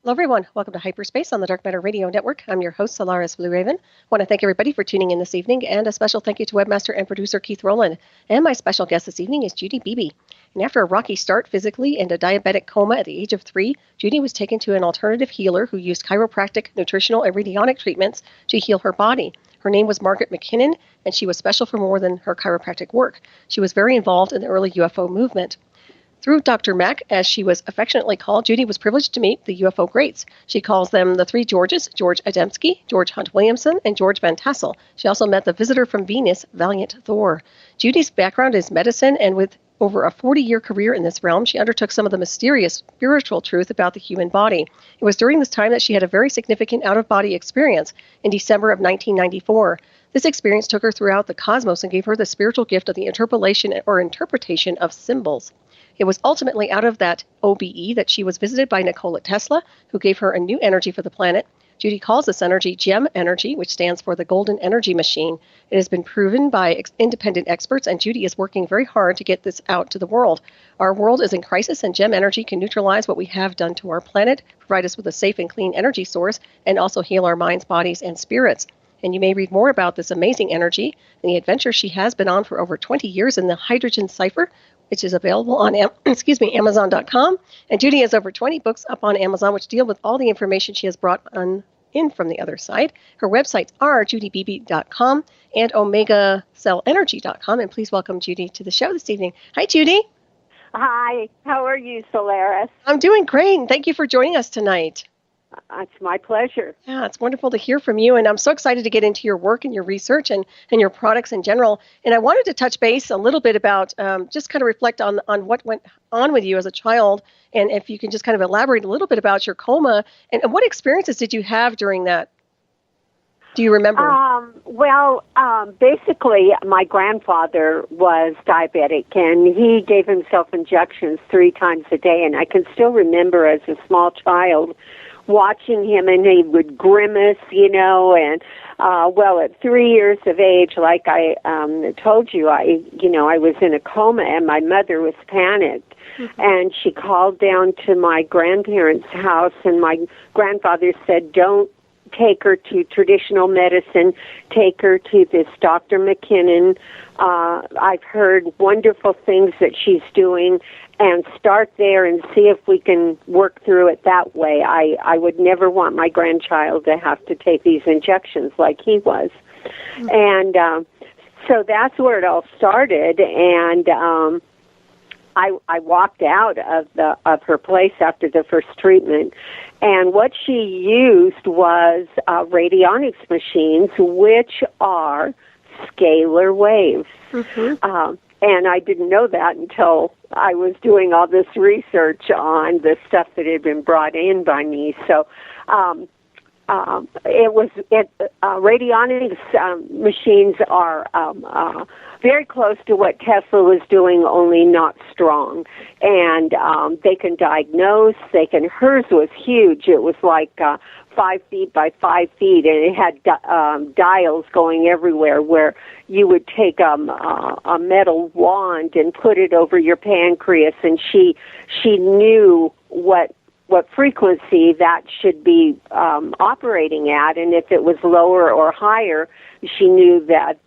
Hello, everyone. Welcome to Hyperspace on the Dark Matter Radio Network. I'm your host, Solaris BlueRaven. I want to thank everybody for tuning in this evening, and a special thank you to webmaster and producer Keith Rowland. And my special guest this evening is Judy Beebe. And after a rocky start physically and a diabetic coma at the age of 3, Judy was taken to an alternative healer who used chiropractic, nutritional, and radionic treatments to heal her body. Her name was Margaret McKinnon, and she was special for more than her chiropractic work. She was very involved in the early UFO movement. Through Dr. Mac, as she was affectionately called, Judy was privileged to meet the UFO greats. She calls them the three Georges: George Adamski, George Hunt-Williamson, and George Van Tassel. She also met the visitor from Venus, Valiant Thor. Judy's background is medicine, and with over a 40-year career in this realm, she undertook some of the mysterious spiritual truth about the human body. It was during this time that she had a very significant out-of-body experience in December of 1994. This experience took her throughout the cosmos and gave her the spiritual gift of the interpretation of symbols. It was ultimately out of that OBE that she was visited by Nikola Tesla, who gave her a new energy for the planet. Judy calls this energy GEM energy, which stands for the Golden Energy Machine. It has been proven by independent experts, and Judy is working very hard to get this out to the world. Our world is in crisis, and GEM energy can neutralize what we have done to our planet, provide us with a safe and clean energy source, and also heal our minds, bodies, and spirits. And you may read more about this amazing energy and the adventure she has been on for over 20 years in the Hydrogen Cipher, which is available on Amazon.com. And Judy has over 20 books up on Amazon, which deal with all the information she has brought in from the other side. Her websites are judybeebe.com and omegacellenergy.com. And please welcome Judy to the show this evening. Hi, Judy. Hi. How are you, Solaris? I'm doing great. And thank you for joining us tonight. It's my pleasure. Yeah, it's wonderful to hear from you, and I'm so excited to get into your work and your research and your products in general. And I wanted to touch base a little bit about, just kind of reflect on what went on with you as a child, and if you can just kind of elaborate a little bit about your coma, and what experiences did you have during that? Do you remember? Basically, my grandfather was diabetic, and he gave himself injections 3 times a day, and I can still remember as a small child watching him, and he would grimace, and at 3 years of age, like I told you, I was in a coma, and my mother was panicked, and she called down to my grandparents' house, and my grandfather said, "Don't take her to traditional medicine, take her to this Dr. McKinnon. I've heard wonderful things that she's doing, and start there and see if we can work through it that way. I would never want my grandchild to have to take these injections like he was." And so that's where it all started, and I walked out of her place after the first treatment, and what she used was radionics machines, which are scalar waves. And I didn't know that until I was doing all this research on the stuff that had been brought in by me. So radionics machines are very close to what Tesla was doing, only not strong. And they can diagnose. Hers was huge. It was like 5 feet by 5 feet, and it had dials going everywhere where you would take a metal wand and put it over your pancreas, and she knew what frequency that should be operating at, and if it was lower or higher, she knew that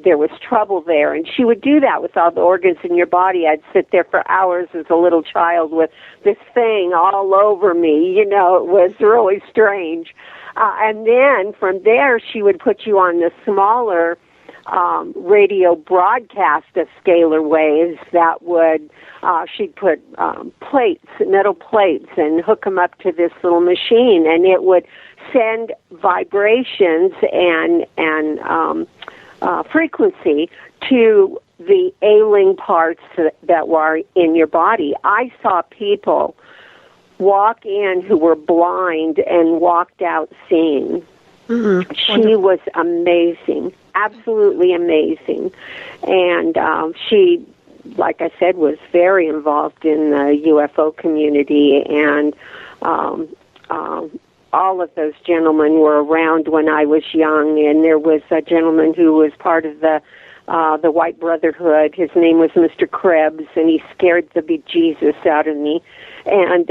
there was trouble there. And she would do that with all the organs in your body. I'd sit there for hours as a little child with this thing all over me. It was really strange. And then from there, she would put you on the smaller radio broadcast of scalar waves that would, she'd put metal plates, and hook them up to this little machine, and it would send vibrations and frequency to the ailing parts that were in your body. I saw people walk in who were blind and walked out seeing. She was amazing, absolutely amazing. And she, like I said, was very involved in the UFO community, and all of those gentlemen were around when I was young, and there was a gentleman who was part of the White Brotherhood. His name was Mr. Krebs, and he scared the bejesus out of me. And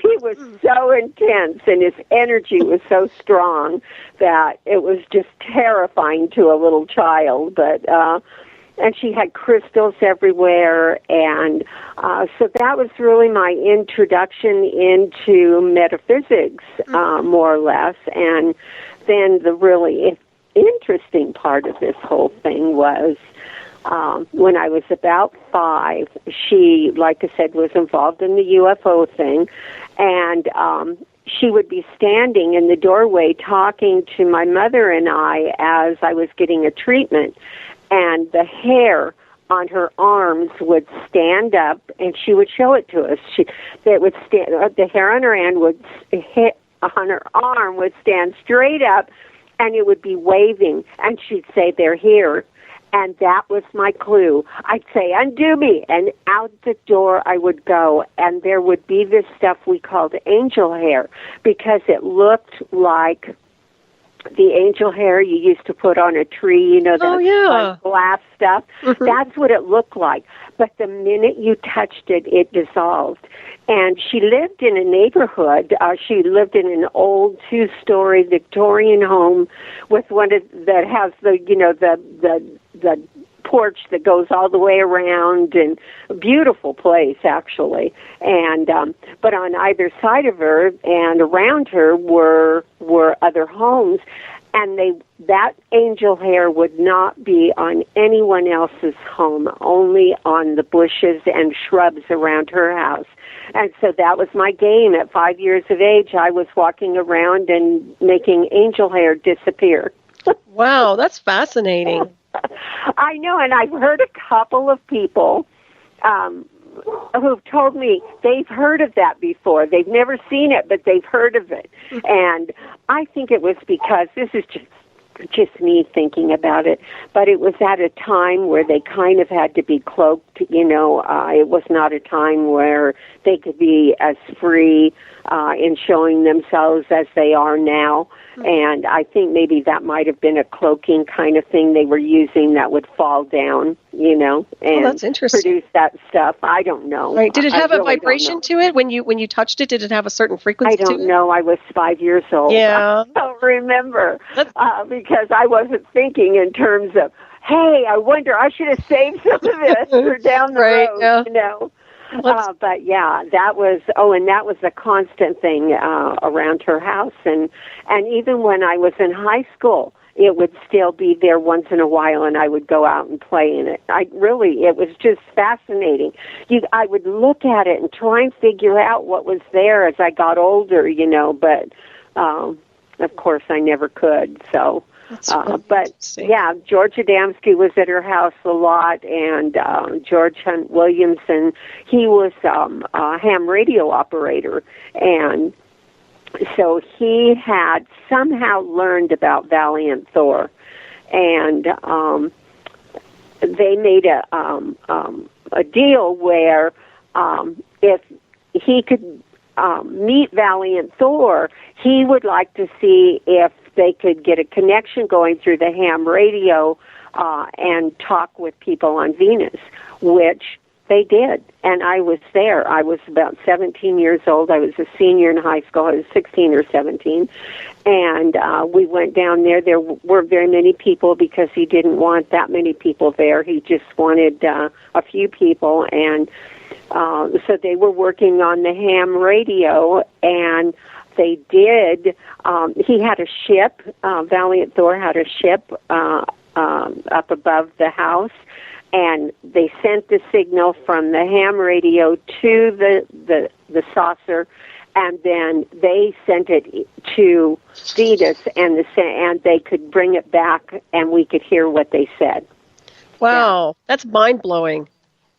he was so intense, and his energy was so strong that it was just terrifying to a little child. But and she had crystals everywhere, and so that was really my introduction into metaphysics, more or less. And then the really interesting part of this whole thing was when I was about 5, she, like I said, was involved in the UFO thing, and she would be standing in the doorway talking to my mother and I as I was getting a treatment, and the hair on her arms would stand up, and she would show it to us. The hair on her on her arm would stand straight up, and it would be waving, and she'd say, "They're here." And that was my clue. I'd say, "Undo me," and out the door I would go, and there would be this stuff we called angel hair, because it looked like the angel hair you used to put on a tree, the glass stuff. Mm-hmm. That's what it looked like. But the minute you touched it, it dissolved. And she lived in a neighborhood. She lived in an old 2-story Victorian home with that has the porch that goes all the way around, and a beautiful place, actually. And but on either side of her and around her were other homes, and that angel hair would not be on anyone else's home, only on the bushes and shrubs around her house. And so that was my game. At 5 years of age, I was walking around and making angel hair disappear. Wow, that's fascinating. I know, and I've heard a couple of people who've told me they've heard of that before. They've never seen it, but they've heard of it. And I think it was because, this is just me thinking about it, but it was at a time where they kind of had to be cloaked, it was not a time where they could be as free in showing themselves as they are now. And I think maybe that might have been a cloaking kind of thing they were using that would fall down, and that's interesting. Produce that stuff. I don't know. Right. Did it have a vibration to it when you touched it? Did it have a certain frequency to it? I don't know. I was 5 years old. Yeah. I don't remember because I wasn't thinking in terms of, hey, I wonder, I should have saved some of this for down the road, yeah. But yeah, that was a constant thing around her house, and even when I was in high school, it would still be there once in a while, and I would go out and play in it. It was just fascinating. I would look at it and try and figure out what was there as I got older, but of course I never could. So. But yeah, George Adamski was at her house a lot, and George Hunt-Williamson, he was a ham radio operator, and so he had somehow learned about Valiant Thor, and they made a deal where if he could meet Valiant Thor, he would like to see if they could get a connection going through the ham radio and talk with people on Venus, which they did. And I was there. I was about 17 years old. I was a senior in high school. I was 16 or 17. And we went down there. There weren't very many people because he didn't want that many people there. He just wanted a few people. And so they were working on the ham radio, and they did. He had a ship. Valiant Thor had a ship up above the house, and they sent the signal from the ham radio to the saucer, and then they sent it to Venus, and they could bring it back, and we could hear what they said. Wow, that's mind-blowing.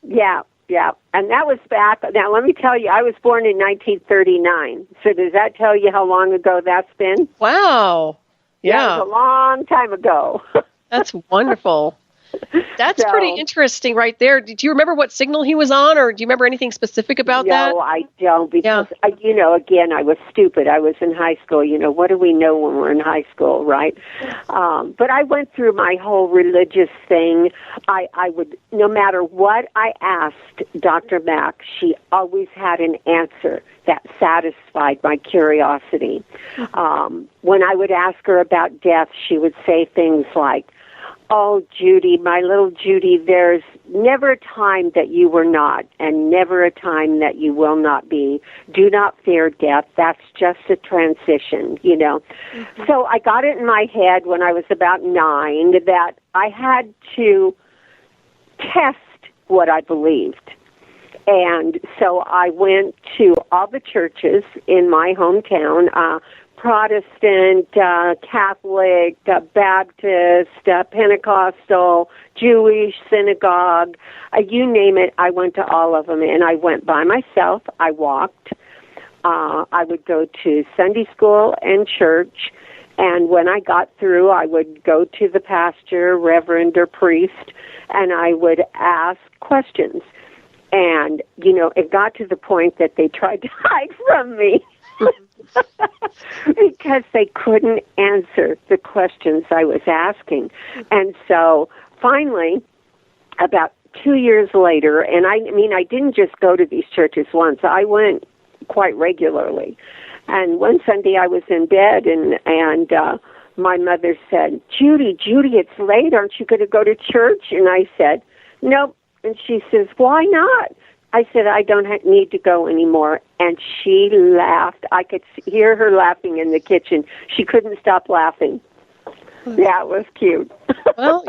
Yeah. Yeah, and that was back. Now, let me tell you, I was born in 1939. So does that tell you how long ago that's been? Wow. Yeah. That was a long time ago. That's wonderful. That's pretty interesting right there. Do you remember what signal he was on, or do you remember anything specific about that? No, I don't, because, again, I was stupid. I was in high school. What do we know when we're in high school, right? But I went through my whole religious thing. I would, no matter what I asked Dr. Mack, she always had an answer that satisfied my curiosity. When I would ask her about death, she would say things like, "Oh, Judy, my little Judy, there's never a time that you were not, and never a time that you will not be. Do not fear death. That's just a transition," Mm-hmm. So I got it in my head when I was about 9 that I had to test what I believed. And so I went to all the churches in my hometown, Protestant, Catholic, Baptist, Pentecostal, Jewish, synagogue, you name it, I went to all of them, and I went by myself. I walked. I would go to Sunday school and church, and when I got through, I would go to the pastor, reverend, or priest, and I would ask questions. And, it got to the point that they tried to hide from me. Because they couldn't answer the questions I was asking. And so finally, about 2 years later, and I didn't just go to these churches once. I went quite regularly. And one Sunday I was in bed, and my mother said, Judy, it's late. Aren't you going to go to church? And I said, nope. And she says, why not? I said, I don't need to go anymore. And she laughed. I could hear her laughing in the kitchen. She couldn't stop laughing. Yeah, it was cute. Well,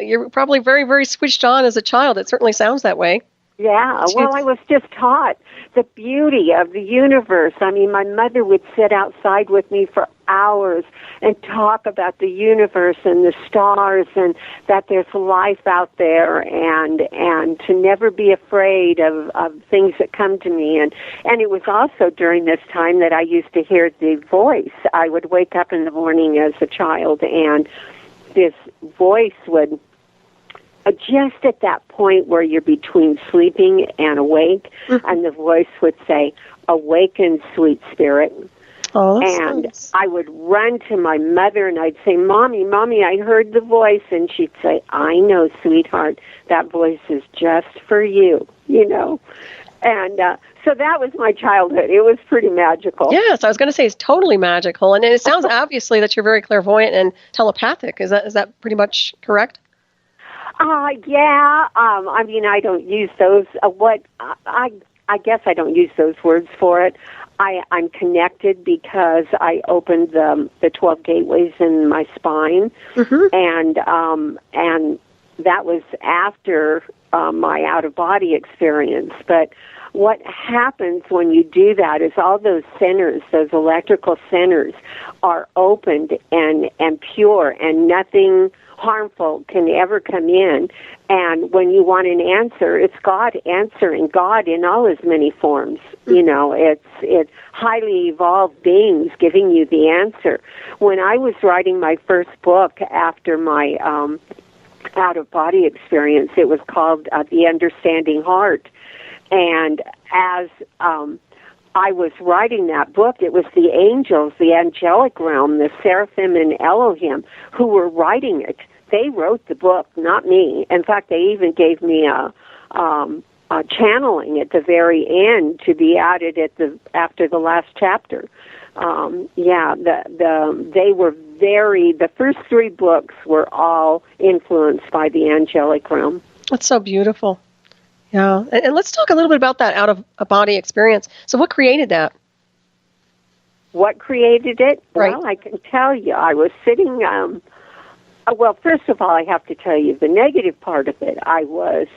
you're probably very, very switched on as a child. It certainly sounds that way. Yeah, well, I was just taught the beauty of the universe. My mother would sit outside with me for hours and talk about the universe and the stars and that there's life out there and to never be afraid of things that come to me. And it was also during this time that I used to hear the voice. I would wake up in the morning as a child, and this voice would, just at that point where you're between sleeping and awake, mm-hmm. and the voice would say, "Awaken, sweet spirit." Oh, and nice. I would run to my mother and I'd say, Mommy, I heard the voice. And she'd say, I know, sweetheart, that voice is just for you, And so that was my childhood. It was pretty magical. Yes, I was going to say it's totally magical. And it sounds obviously that you're very clairvoyant and telepathic. Is that pretty much correct? Yeah. I don't use those. I guess I don't use those words for it. I'm connected because I opened the 12 gateways in my spine, mm-hmm. and that was after my out-of-body experience. But what happens when you do that is all those centers, those electrical centers, are opened and pure, and nothing harmful can ever come in. And when you want an answer, it's God answering, God in all his many forms. It's highly evolved beings giving you the answer. When I was writing my first book after my out-of-body experience, it was called The Understanding Heart. And as I was writing that book, it was the angels, the angelic realm, the seraphim and Elohim, who were writing it. They wrote the book, not me. In fact, they even gave me a channeling at the very end to be added after the last chapter. The first 3 books were all influenced by the angelic realm. That's so beautiful. Yeah, and let's talk a little bit about that out-of-body experience. So what created that? What created it? Right. Well, I can tell you. I was sitting... well, first of all, I have to tell you the negative part of it. I was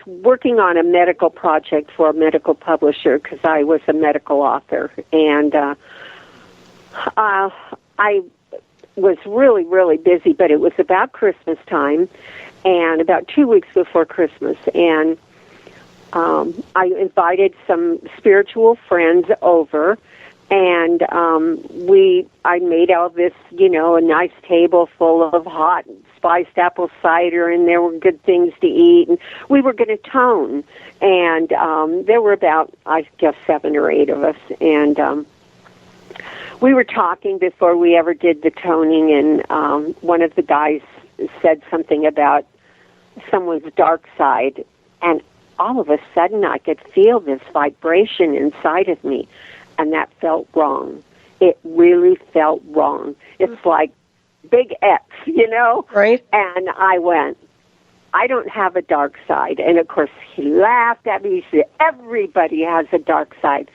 working on a medical project for a medical publisher because I was a medical author, and I was really, really busy, but it was about Christmas time, and about 2 weeks before Christmas, and I invited some spiritual friends over, And I made all this, a nice table full of hot spiced apple cider, and there were good things to eat. And we were going to tone. And there were about, I guess, 7 or 8 of us. And we were talking before we ever did the toning, and one of the guys said something about someone's dark side. And all of a sudden, I could feel this vibration inside of me. And that felt wrong. It really felt wrong. It's like big X, Right. And I went, I don't have a dark side. And, of course, he laughed at me. He said, everybody has a dark side.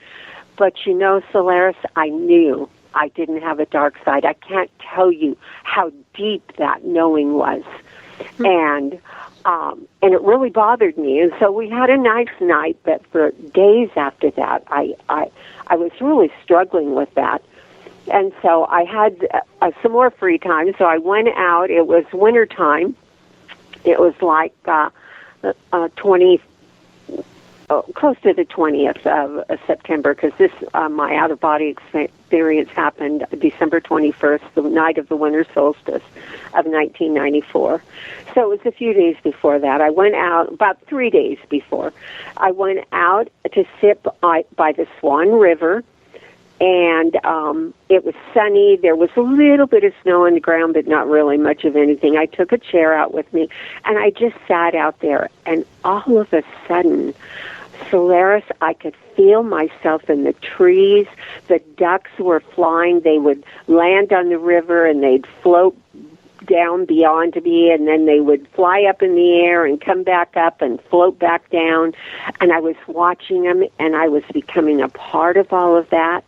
But, Solaris, I knew I didn't have a dark side. I can't tell you how deep that knowing was. And it really bothered me. And so we had a nice night, but for days after that, I was really struggling with that. And so I had some more free time, so I went out. It was winter time. It was like close to the 20th of September, because my out-of-body experience happened December 21st, the night of the winter solstice of 1994. So it was a few days before that. I went out, about 3 days before. I went out to sit by the Swan River, and it was sunny. There was a little bit of snow on the ground, but not really much of anything. I took a chair out with me, and I just sat out there, and all of a sudden, Solaris, I could feel myself in the trees. The ducks were flying. They would land on the river, and they'd float down beyond me, and then they would fly up in the air and come back up and float back down. And I was watching them, and I was becoming a part of all of that.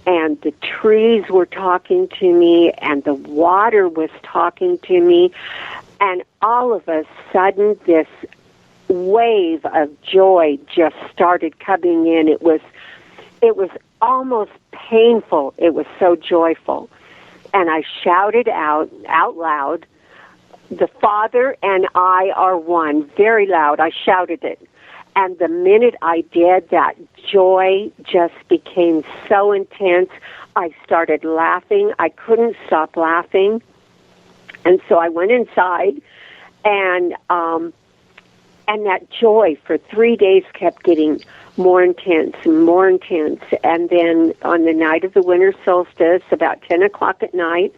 And the trees were talking to me, and the water was talking to me. And all of a sudden, this wave of joy just started coming in. It was almost painful. It was so joyful. And I shouted out loud, "The Father and I are one," very loud. I shouted it. And the minute I did, that joy just became so intense. I started laughing. I couldn't stop laughing. And so I went inside, and that joy for 3 days kept getting more intense and more intense. And then on the night of the winter solstice, about 10 o'clock at night,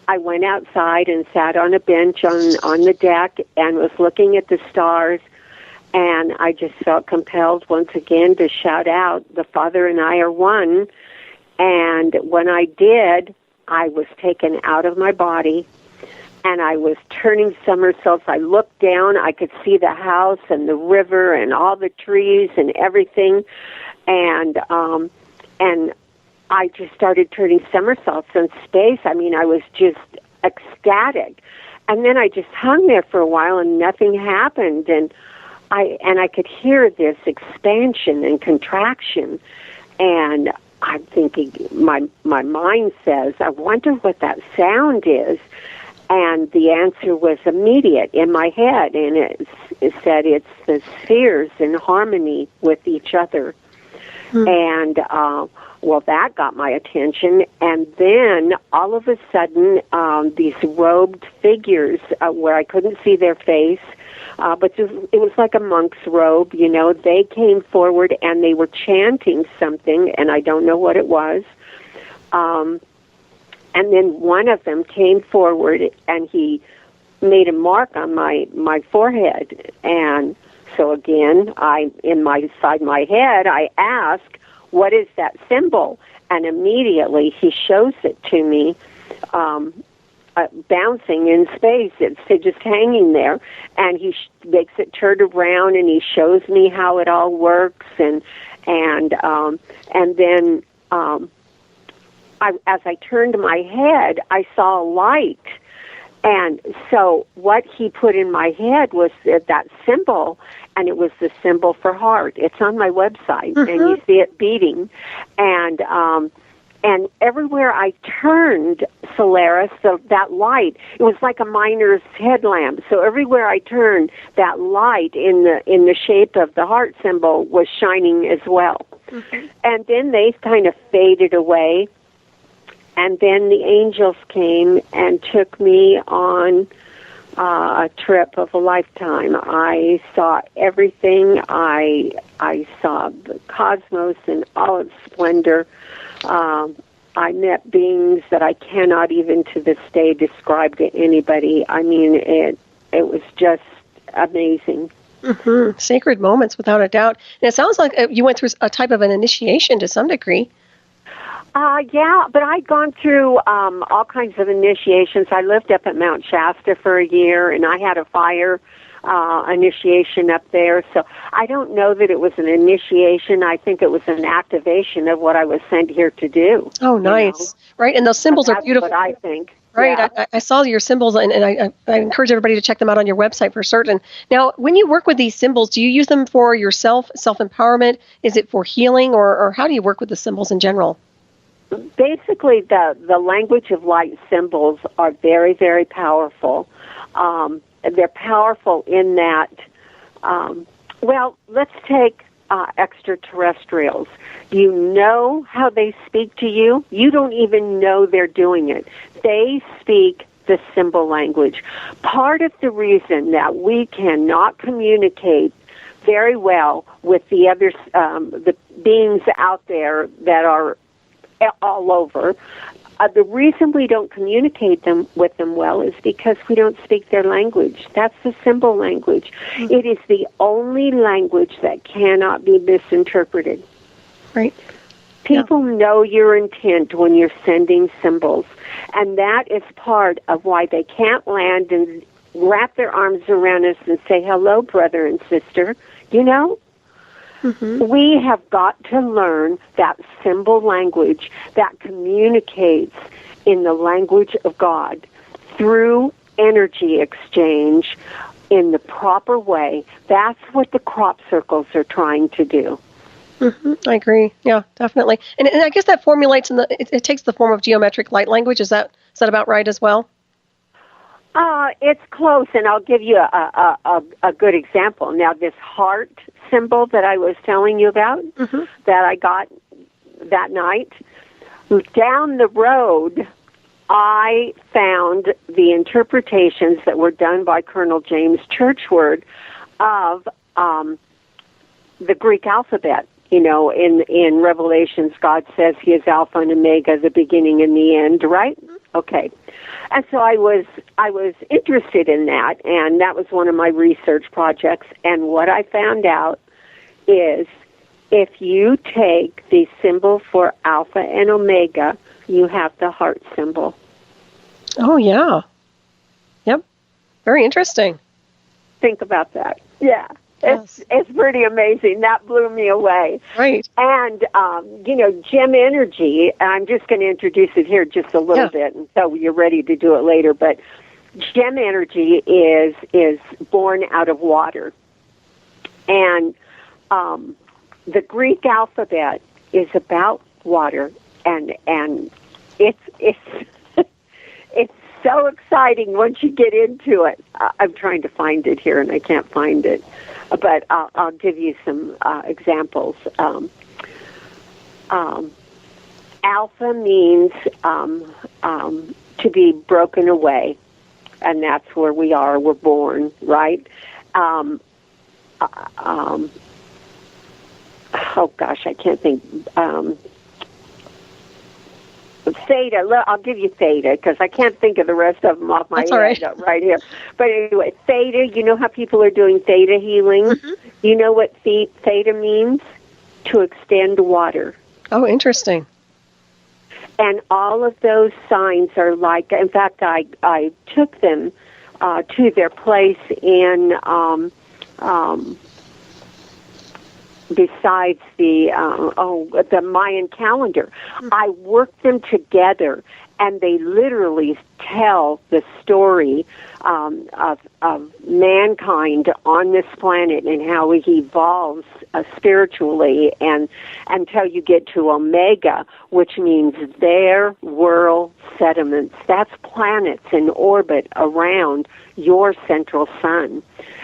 I went outside and sat on a bench on the deck and was looking at the stars. And I just felt compelled once again to shout out, "The Father and I are one." And when I did, I was taken out of my body, and I was turning somersaults. I looked down. I could see the house and the river and all the trees and everything. And I just started turning somersaults in space. I mean, I was just ecstatic. And then I just hung there for a while, and nothing happened. And I could hear this expansion and contraction, and I'm thinking, my mind says, I wonder what that sound is. And the answer was immediate in my head, and it said it's the spheres in harmony with each other. And well, that got my attention. And then all of a sudden, these robed figures, where I couldn't see their face, but it was like a monk's robe, they came forward and they were chanting something, and I don't know what it was. And then one of them came forward, and he made a mark on my forehead. And so again, inside my head, I asked, "What is that symbol?" And immediately he shows it to me, bouncing in space. It's just hanging there, and he makes it turn around, and he shows me how it all works, and then as I turned my head, I saw a light. And so what he put in my head was that symbol, and it was the symbol for heart. It's on my website, and you see it beating. And everywhere I turned, Solaris, so that light, it was like a miner's headlamp. So everywhere I turned, that light in the shape of the heart symbol was shining as well. And then they kind of faded away. And then the angels came and took me on a trip of a lifetime. I saw everything. I saw the cosmos in all its splendor. I met beings that I cannot even to this day describe to anybody. I mean, it was just amazing. Sacred moments, without a doubt. And it sounds like you went through a type of an initiation to some degree. Yeah, but I'd gone through all kinds of initiations. I lived up at Mount Shasta for a year, and I had a fire initiation up there. So I don't know that it was an initiation. I think it was an activation of what I was sent here to do. Oh, nice. Right, and those symbols are beautiful. That's what I think. Right, Yeah. I saw your symbols, and I encourage everybody to check them out on your website for certain. Now, when you work with these symbols, do you use them for yourself, self-empowerment? Is it for healing, or how do you work with the symbols in general? Basically, the language of light symbols are very, very powerful. They're powerful in that, well, let's take extraterrestrials. You know how they speak to you. You don't even know they're doing it. They speak the symbol language. Part of the reason that we cannot communicate very well with the other, the beings out there that are all over, the reason we don't communicate with them well is because we don't speak their language. That's the symbol language. It is the only language that cannot be misinterpreted. Right. People know your intent when you're sending symbols, and that is part of why they can't land and wrap their arms around us and say, hello, brother and sister. You know? We have got to learn that symbol language that communicates in the language of God through energy exchange in the proper way. That's what the crop circles are trying to do. I agree. Yeah, definitely. And I guess that formulates it takes the form of geometric light language. Is that about right as well? It's close, and I'll give you a good example. Now, this heart symbol that I was telling you about, that I got that night, down the road, I found the interpretations that were done by Colonel James Churchward of the Greek alphabet. You know, in Revelations, God says He is Alpha and Omega, the beginning and the end, right? Okay. And so I was interested in that, and that was one of my research projects. And what I found out is if you take the symbol for Alpha and Omega, you have the heart symbol. Oh, yeah. Yep. Very interesting. Think about that. Yeah. Yes. It's pretty amazing. That blew me away. Right. And, gem energy, I'm just going to introduce it here just a little bit, and so you're ready to do it later. But gem energy is born out of water. And the Greek alphabet is about water, and it's it's so exciting once you get into it. I'm trying to find it here, and I can't find it. But I'll give you some examples. Alpha means to be broken away, and that's where we are. We're born, right? Oh gosh, I can't think. Theta. I'll give you theta because I can't think of the rest of them off my head right here. But anyway, theta, you know how people are doing theta healing? You know what theta means? To extend water. Oh, interesting. And all of those signs are like, in fact, I took them to their place in besides the Mayan calendar. I worked them together, and they literally tell the story of mankind on this planet and how it evolves spiritually, and until you get to Omega, which means their world sediments. That's planets in orbit around your central sun,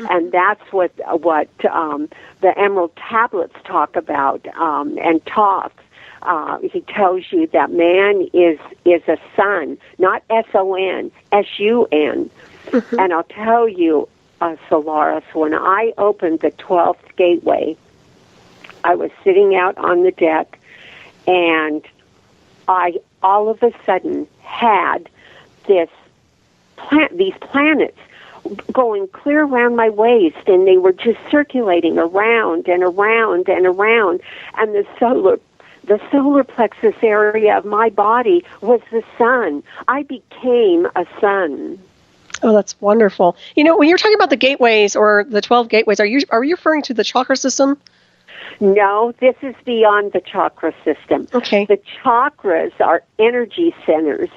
and that's what the Emerald Tablets talk about and talk. He tells you that man is a sun, not S-O-N, S-U-N. Mm-hmm. And I'll tell you, Solaris, when I opened the 12th gateway, I was sitting out on the deck, and I all of a sudden had these planets going clear around my waist, and they were just circulating around and around and around, and the solar plexus area of my body was the sun. I became a sun. Oh, that's wonderful. You know, when you're talking about the gateways or the 12 gateways, are you referring to the chakra system? No, this is beyond the chakra system. Okay. The chakras are energy centers,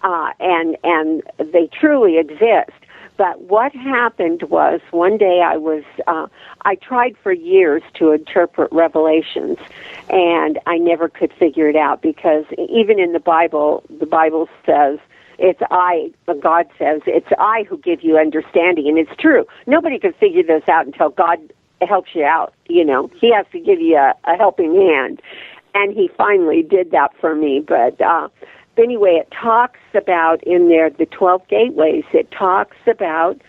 and they truly exist. But what happened was, one day I tried for years to interpret Revelations, and I never could figure it out, because even in the Bible says, God says, it's I who give you understanding, and it's true. Nobody can figure this out until God helps you out, you know. He has to give you a helping hand, and he finally did that for me. But anyway, it talks about in there the 12 gateways. It talks about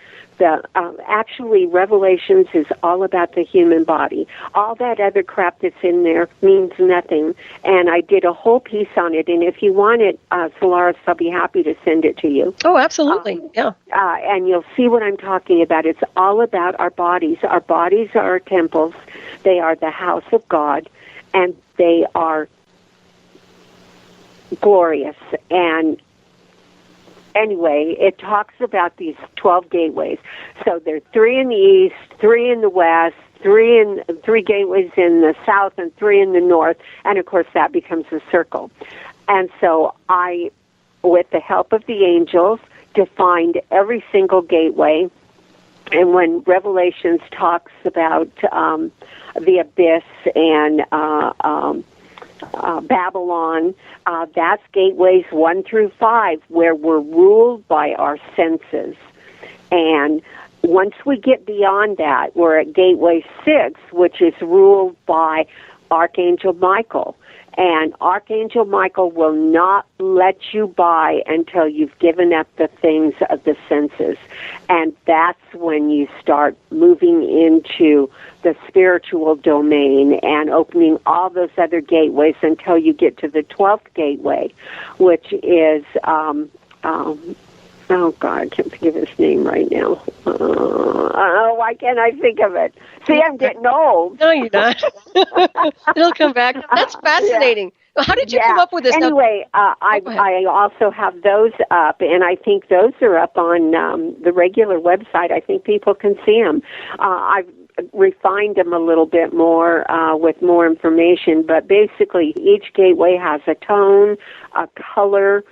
actually Revelations is all about the human body. All that other crap that's in there means nothing. And I did a whole piece on it. And if you want it, Solaris, I'll be happy to send it to you. Oh, absolutely. Yeah. And you'll see what I'm talking about. It's all about our bodies. Our bodies are our temples. They are the house of God, and they are glorious. And anyway, it talks about these 12 gateways. So there are 3 in the east, 3 in the west, 3 gateways in the south, and 3 in the north, and of course that becomes a circle. And so I, with the help of the angels, defined every single gateway. And when Revelations talks about the abyss and Babylon, that's gateways 1 through 5, where we're ruled by our senses. And once we get beyond that, we're at gateway 6, which is ruled by Archangel Michael. And Archangel Michael will not let you by until you've given up the things of the senses. And that's when you start moving into the spiritual domain and opening all those other gateways until you get to the 12th gateway, which is, oh God, I can't think of his name right now. Why can't I think of it? See, I'm getting old. No, you're not. It'll come back. That's fascinating. Yeah. How did you come up with this? Anyway, I also have those up, and I think those are up on the regular website. I think people can see them. I've refined them a little bit more with more information, but basically each gateway has a tone, a color.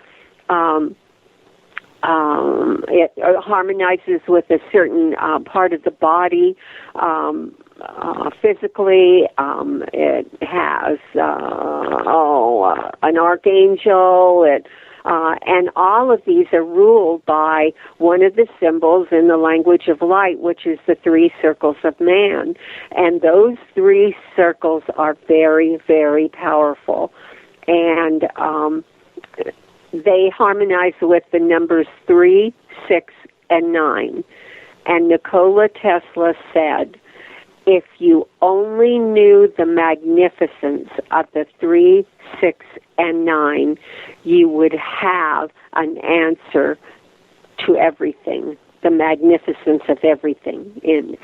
It harmonizes with a certain part of the body. Physically, it has an archangel. And all of these are ruled by one of the symbols in the language of light, which is the 3 circles of man. And those 3 circles are very, very powerful. And they harmonize with the numbers 3, 6, and 9. And Nikola Tesla said, if you only knew the magnificence of the 3, 6, and 9, you would have an answer to everything, the magnificence of everything. In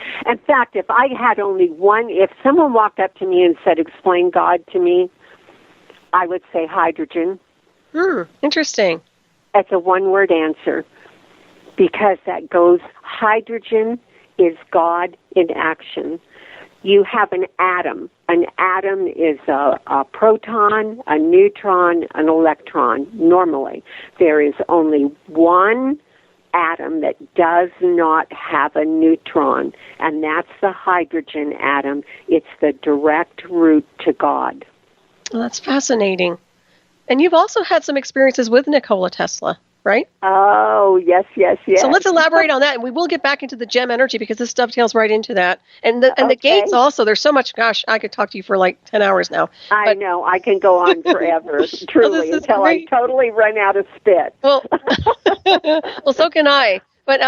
fact, if I had only one, if someone walked up to me and said, explain God to me, I would say hydrogen. Interesting. That's a one-word answer, because that goes, hydrogen is God in action. you have an atom. An atom is a proton, a neutron, an electron, normally. There is only one atom that does not have a neutron, and that's the hydrogen atom. It's the direct route to God. Well, that's fascinating. And you've also had some experiences with Nikola Tesla, right? Oh, yes. So let's elaborate on that, and we will get back into the gem energy because this dovetails right into that. And the gates also, there's so much, gosh, I could talk to you for like 10 hours now. I know, I can go on forever, truly, until I totally run out of spit. Well, so can I. But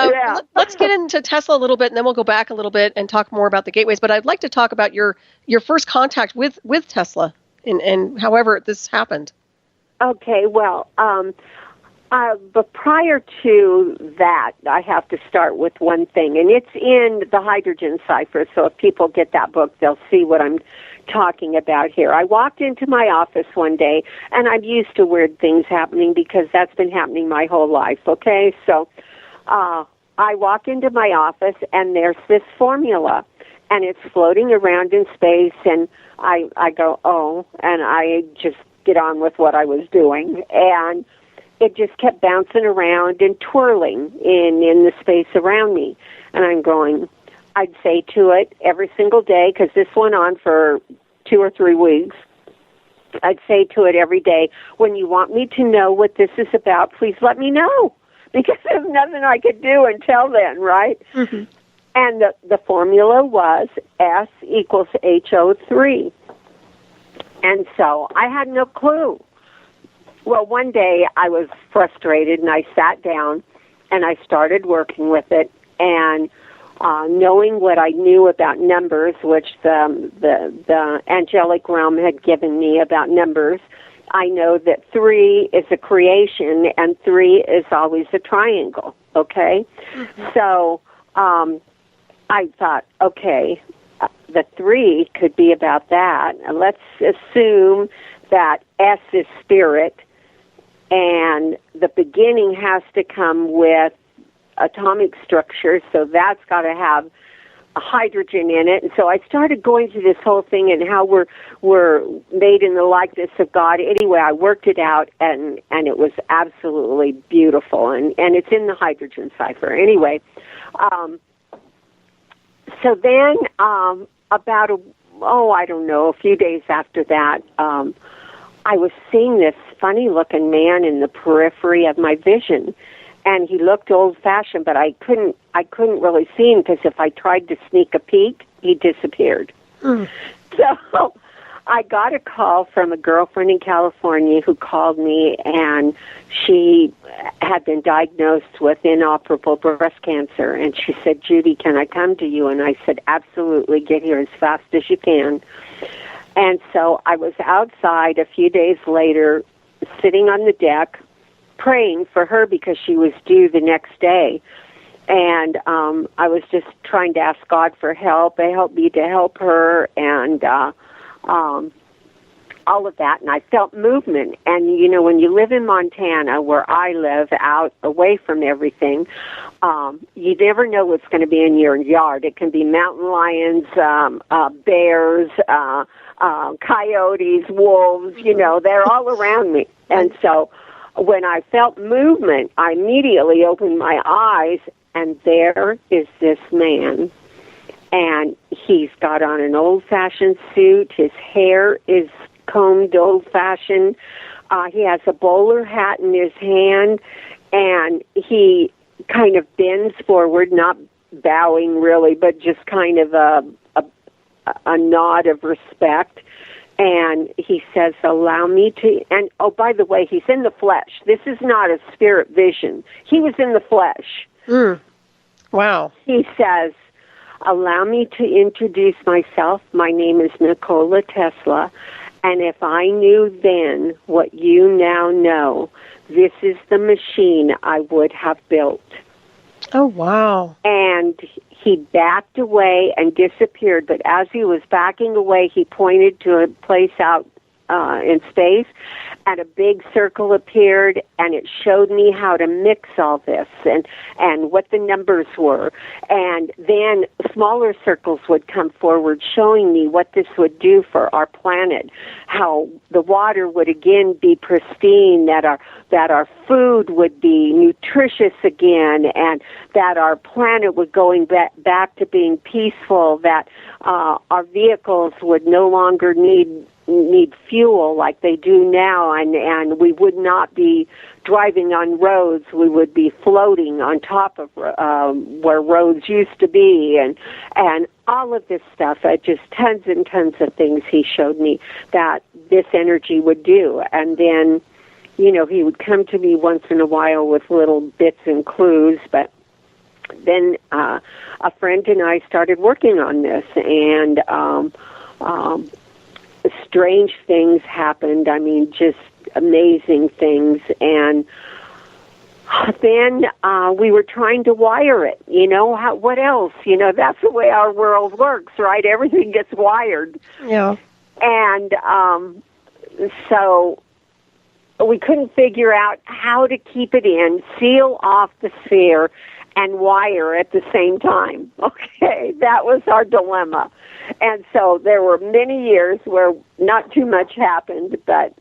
let's get into Tesla a little bit, and then we'll go back a little bit and talk more about the gateways. But I'd like to talk about your first contact with Tesla and however this happened. Okay, well, but prior to that, I have to start with one thing, and it's in the Hydrogen Cipher, so if people get that book, they'll see what I'm talking about here. I walked into my office one day, and I'm used to weird things happening because that's been happening my whole life, okay? So I walk into my office, and there's this formula, and it's floating around in space, and I go, oh, and I just get on with what I was doing, and it just kept bouncing around and twirling in the space around me. And I'm going, I'd say to it every single day, because this went on for 2 or 3 weeks, I'd say to it every day, when you want me to know what this is about, please let me know, because there's nothing I could do until then, right? Mm-hmm. And the formula was S equals HO3. And so I had no clue. Well, one day I was frustrated, and I sat down, and I started working with it, and knowing what I knew about numbers, which the angelic realm had given me about numbers, I know that 3 is a creation, and 3 is always a triangle, okay? Mm-hmm. So I thought, okay, the 3 could be about that. And let's assume that S is spirit, and the beginning has to come with atomic structure, so that's got to have a hydrogen in it. And so I started going through this whole thing and how we're made in the likeness of God. Anyway, I worked it out, and it was absolutely beautiful, and it's in the Hydrogen Cipher. Anyway, so then about a few days after that, I was seeing this funny-looking man in the periphery of my vision, and he looked old-fashioned, but I couldn't really see him because if I tried to sneak a peek, he disappeared. Mm. So I got a call from a girlfriend in California who called me, and she had been diagnosed with inoperable breast cancer, and she said, Judy, can I come to you? And I said, absolutely, get here as fast as you can. And so I was outside a few days later, sitting on the deck, praying for her because she was due the next day. And I was just trying to ask God for help me to help her, and all of that. And I felt movement. And, you know, when you live in Montana, where I live, out away from everything, you never know what's going to be in your yard. It can be mountain lions, bears, coyotes, wolves, you know, they're all around me. And so when I felt movement, I immediately opened my eyes, and there is this man. And he's got on an old-fashioned suit. His hair is combed old-fashioned. He has a bowler hat in his hand, and he kind of bends forward, not bowing really, but just kind of a nod of respect. And he says, allow me to, and oh, by the way, he's in the flesh. This is not a spirit vision. He was in the flesh. Mm. Wow. He says, allow me to introduce myself. My name is Nikola Tesla, and if I knew then what you now know, this is the machine I would have built. Oh, wow. And he backed away and disappeared, but as he was backing away, he pointed to a place out in space, and a big circle appeared, and it showed me how to mix all this and what the numbers were. And then smaller circles would come forward showing me what this would do for our planet, how the water would again be pristine, that our food would be nutritious again, and that our planet would going back to being peaceful, that our vehicles would no longer need fuel like they do now, and we would not be driving on roads. We would be floating on top of where roads used to be, and all of this stuff. Just tons and tons of things he showed me that this energy would do. And then, he would come to me once in a while with little bits and clues, but then a friend and I started working on this, and strange things happened. I mean, just amazing things. And then we were trying to wire it. What else? That's the way our world works, right? Everything gets wired. Yeah. And so we couldn't figure out how to keep it in, seal off the sphere, and wire at the same time. Okay, that was our dilemma. And so there were many years where not too much happened, but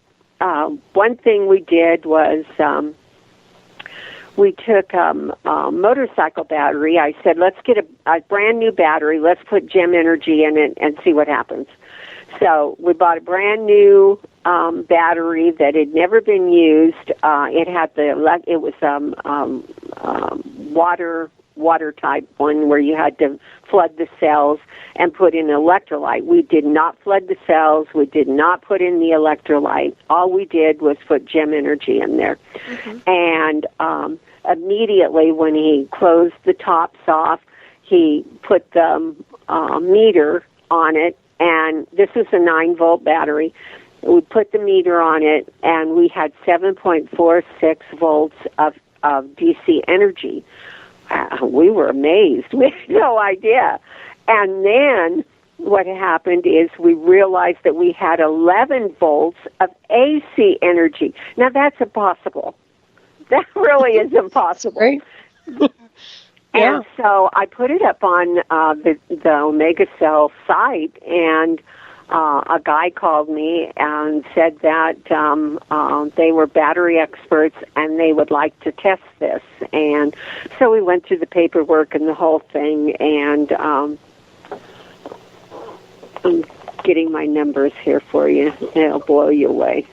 one thing we did was we took a motorcycle battery. I said, let's get a brand new battery. Let's put gem energy in it and see what happens. So we bought a brand new battery that had never been used. It had it was water type one where you had to flood the cells and put in electrolyte. We did not flood the cells. We did not put in the electrolyte. All we did was put gem energy in there. Mm-hmm. And immediately when he closed the tops off, he put the meter on it, and this is a 9-volt battery. We put the meter on it, and we had 7.46 volts of DC energy. We were amazed. We had no idea. And then what happened is we realized that we had 11 volts of AC energy. Now, that's impossible. That really is impossible. Right. And so I put it up on the Omega Cell site, and a guy called me and said that they were battery experts and they would like to test this. And so we went through the paperwork and the whole thing, and I'm getting my numbers here for you. It'll blow you away.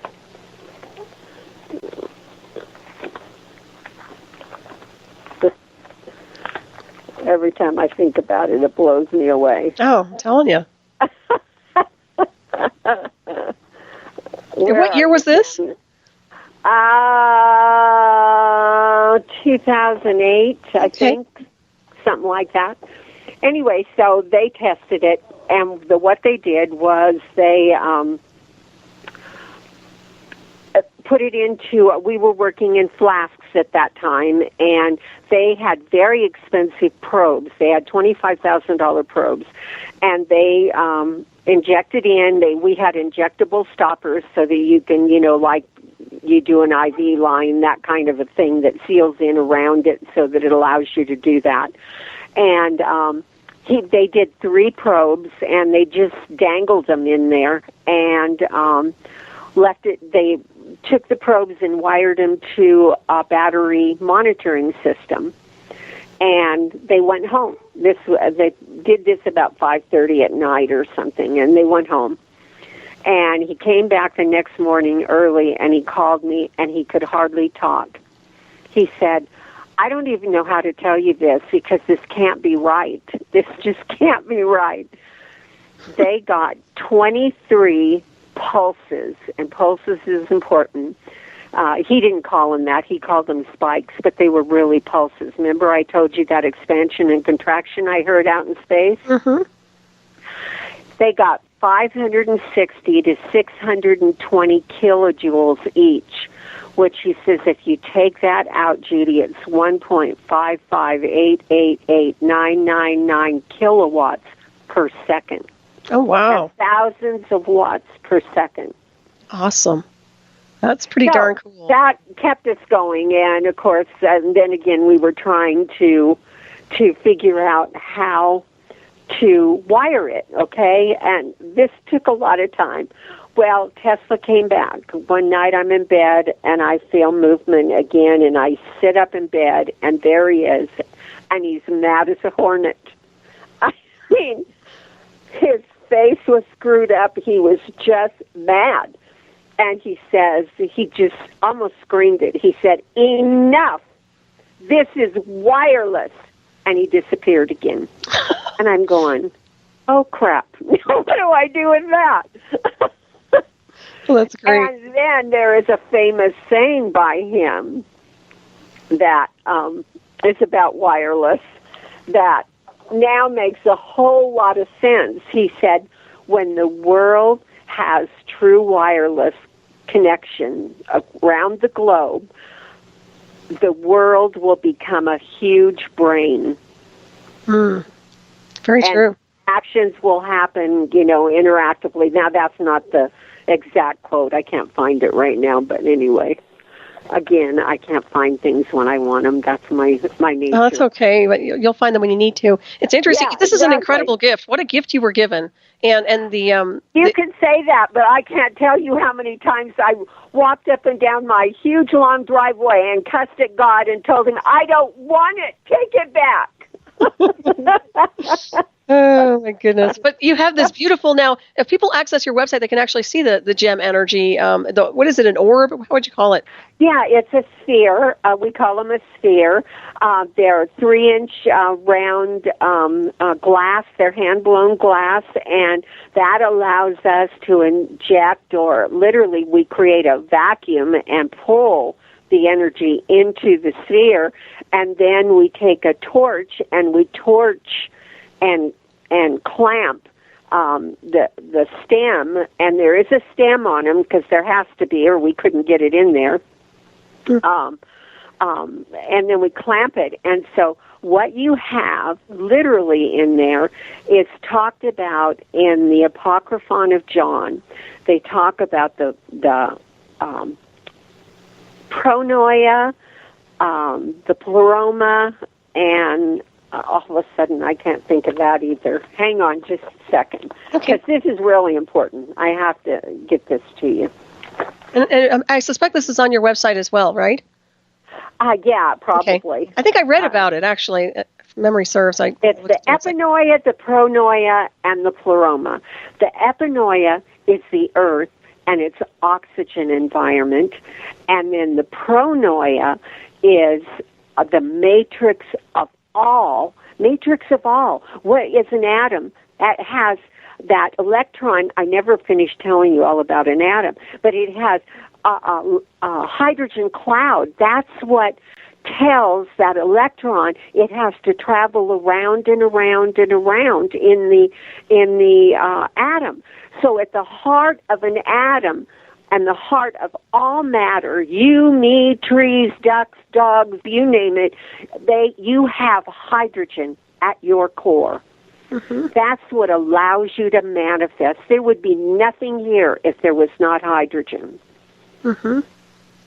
Every time I think about it, it blows me away. Oh, I'm telling you. What year was this? 2008, I think, something like that. Anyway, so they tested it, and what they did was they put it into, we were working in flasks at that time, and they had very expensive probes. They had $25,000 probes, and they injected in, we had injectable stoppers so that you can, like you do an IV line, that kind of a thing that seals in around it so that it allows you to do that. And they did 3 probes, and they just dangled them in there and left it. They took the probes and wired them to a battery monitoring system, and they went home. They did this about 5:30 at night or something, and they went home. And he came back the next morning early, and he called me, and he could hardly talk. He said, I don't even know how to tell you this because this can't be right. This just can't be right. They got 23 pulses, and pulses is important. He didn't call them that. He called them spikes, but they were really pulses. Remember I told you that expansion and contraction I heard out in space? Mm-hmm. They got 560 to 620 kilojoules each, which he says if you take that out, Judy, it's 1.558888999 kilowatts per second. Oh, wow. That's thousands of watts per second. Awesome. That's pretty darn cool. That kept us going, and of course, and then again, we were trying to figure out how to wire it, okay? And this took a lot of time. Well, Tesla came back. One night I'm in bed, and I feel movement again, and I sit up in bed, and there he is, and he's mad as a hornet. I mean, his face was screwed up. He was just mad. And he says, he just almost screamed it. He said, "Enough! This is wireless." And he disappeared again. And I'm going, oh, crap. What do I do with that? Well, that's great. And then there is a famous saying by him that is about wireless that now makes a whole lot of sense. He said, when the world has true wireless connection around the globe, the world will become a huge brain. Very true. Actions will happen, interactively. Now, that's not the exact quote. I can't find it right now, but anyway. Again, I can't find things when I want them. That's my nature. Oh, that's okay, but you'll find them when you need to. It's interesting. Yeah, this is an incredible gift. What a gift you were given. And the you can say that, but I can't tell you how many times I walked up and down my huge long driveway and cussed at God and told him, "I don't want it. Take it back." Oh, my goodness. But you have this beautiful, now, if people access your website, they can actually see the gem energy. What is it, an orb? How would you call it? Yeah, it's a sphere. We call them a sphere. They're 3-inch round glass. They're hand-blown glass, and that allows us to inject, or literally we create a vacuum and pull the energy into the sphere, and then we take a torch and we torch and clamp the stem, and there is a stem on them because there has to be, or we couldn't get it in there. And then we clamp it, and so what you have literally in there is talked about in the Apocryphon of John. They talk about the pronoia, the pleroma, and all of a sudden I can't think of that either. Hang on just a second, because this is really important. I have to get this to you. And I suspect this is on your website as well, right? Yeah, probably. Okay. I think I read about it, actually. If memory serves. It's the epinoia, the pronoia, and the pleroma. The epinoia is the earth and its oxygen environment, and then the pronoia is the matrix of all. What is an atom? That has that electron. I never finished telling you all about an atom, but it has a hydrogen cloud. That's what tells that electron it has to travel around and around and around in the atom. So at the heart of an atom and the heart of all matter, you, me, trees, ducks, dogs, you name it, you have hydrogen at your core. Mm-hmm. That's what allows you to manifest. There would be nothing here if there was not hydrogen. Mm-hmm.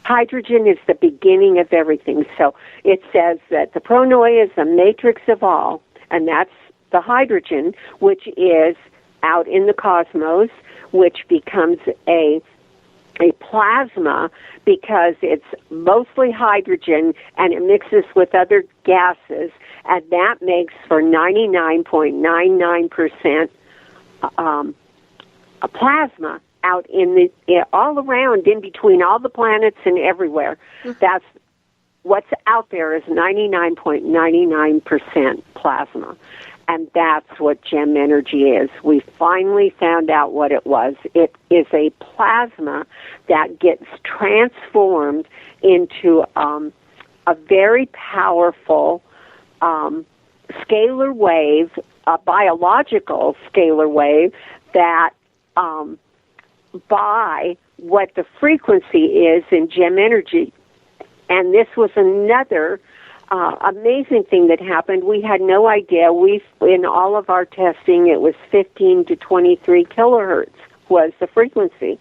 Hydrogen is the beginning of everything. So it says that the pronoia is the matrix of all, and that's the hydrogen, which is out in the cosmos, which becomes a plasma because it's mostly hydrogen and it mixes with other gases, and that makes for 99.99% a plasma out in all around, in between all the planets and everywhere. Mm-hmm. That's what's out there is 99.99% plasma. And that's what gem energy is. We finally found out what it was. It is a plasma that gets transformed into a very powerful scalar wave, a biological scalar wave that by what the frequency is in gem energy. And this was another amazing thing that happened. We had no idea. In all of our testing, it was 15 to 23 kilohertz was the frequency.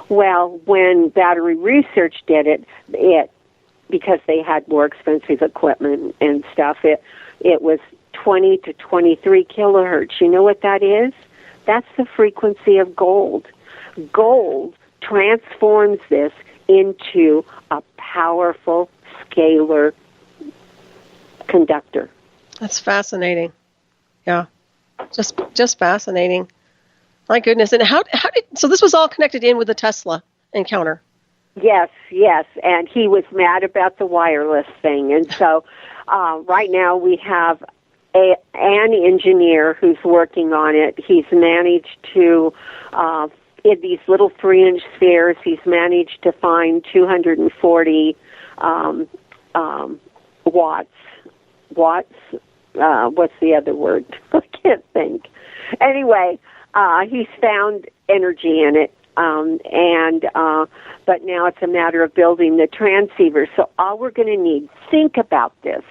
Well, when Battery Research did it because they had more expensive equipment and stuff, it was 20 to 23 kilohertz. You know what that is? That's the frequency of gold. Gold transforms this into a powerful scalar conductor. That's fascinating. Yeah, just fascinating. My goodness. And so this was all connected in with the Tesla encounter? Yes, and he was mad about the wireless thing. And so right now we have an engineer who's working on it. He's managed to, in these little 3-inch spheres, he's managed to find 240 watts. What's the other word? I can't think. Anyway, he's found energy in it. But now it's a matter of building the transceiver. So all we're going to need, think about this.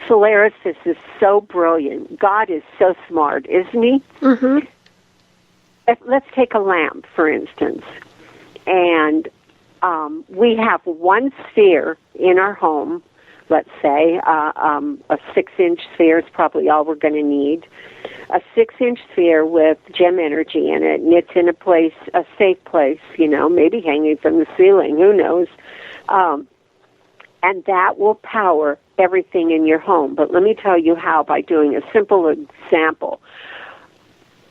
Solaris, this is so brilliant. God is so smart, isn't he? Mm-hmm. Let's take a lamp, for instance. And we have one sphere in our home, let's say. A 6-inch sphere is probably all we're going to need. A 6-inch sphere with gem energy in it, and it's in a safe place, maybe hanging from the ceiling, who knows. And that will power everything in your home. But let me tell you how, by doing a simple example.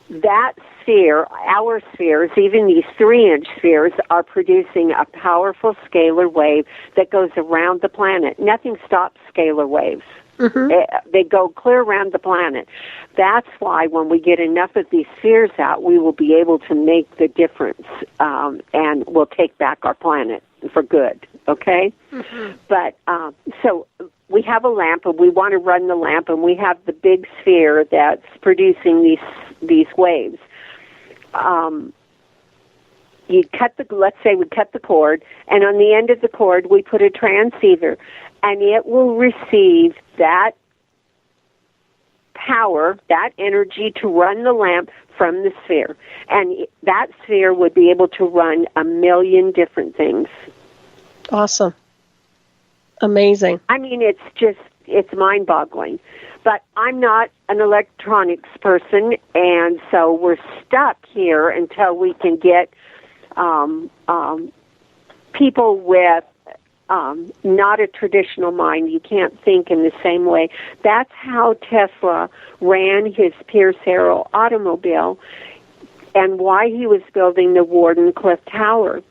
That sphere, our spheres, even these 3-inch spheres, are producing a powerful scalar wave that goes around the planet. Nothing stops scalar waves. Mm-hmm. They go clear around the planet. That's why when we get enough of these spheres out, we will be able to make the difference, and we'll take back our planet for good, okay? Mm-hmm. But so we have a lamp, and we want to run the lamp, and we have the big sphere that's producing these waves. Let's say we cut the cord, and on the end of the cord we put a transceiver, and it will receive that power, that energy to run the lamp from the sphere. And that sphere would be able to run 1 million different things. Awesome. Amazing. I mean, it's mind-boggling. But I'm not an electronics person, and so we're stuck here until we can get people with not a traditional mind. You can't think in the same way. That's how Tesla ran his Pierce Arrow automobile and why he was building the Warden Cliff Tower.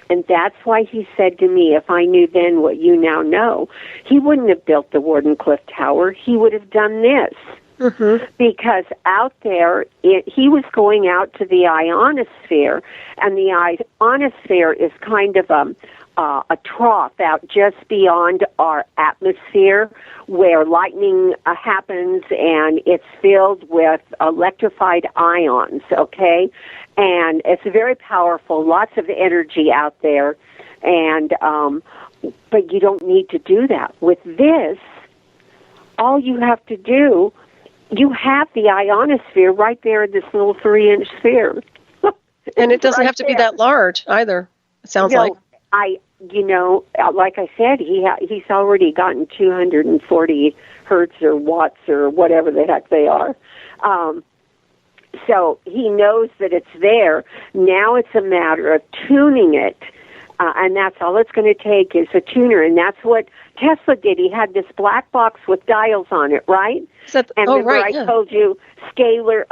And that's why he said to me, if I knew then what you now know, he wouldn't have built the Warden Cliff Tower. He would have done this. Mm-hmm. Because out there, he was going out to the ionosphere, and the ionosphere is kind of a trough out just beyond our atmosphere where lightning happens, and it's filled with electrified ions, okay? And it's very powerful, lots of energy out there, and but you don't need to do that. With this, all you have to do, you have the ionosphere right there in this little 3-inch sphere. And it doesn't have to be that large either, it sounds like. Like I said, he's already gotten 240 hertz or watts or whatever the heck they are. So he knows that it's there. Now it's a matter of tuning it, and that's all it's going to take is a tuner, and that's what Tesla did. He had this black box with dials on it, right? I told you scalar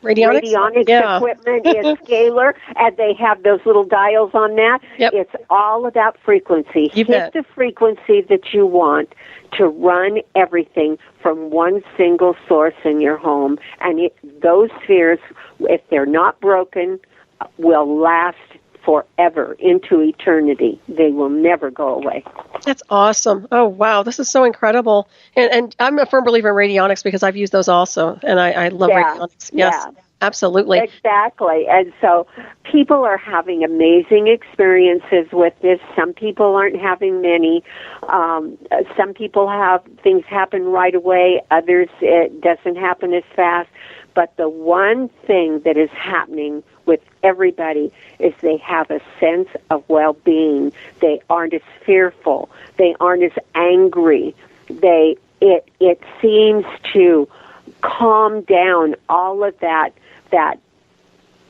radionic equipment is scalar, and they have those little dials on that. Yep. It's all about frequency. Hit the frequency that you want to run everything from one single source in your home, and those spheres, if they're not broken, will last forever into eternity. They will never go away. That's awesome. Oh, wow. This is so incredible. And I'm a firm believer in radionics because I've used those also, and I love radionics. Yes. Absolutely. Exactly. And so people are having amazing experiences with this. Some people aren't having many. Some people have things happen right away. Others, it doesn't happen as fast. But the one thing that is happening with everybody is they have a sense of well-being. They aren't as fearful. They aren't as angry. It seems to calm down all of that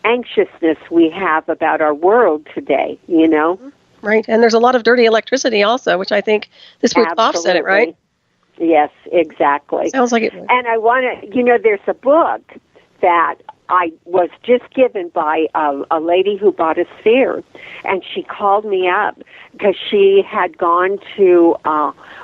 anxiousness we have about our world today, you know? Right. And there's a lot of dirty electricity also, which I think this would offset it, right? Yes, exactly. Sounds like it would. And I want to, there's a book that I was just given by a lady who bought a sphere, and she called me up because she had gone to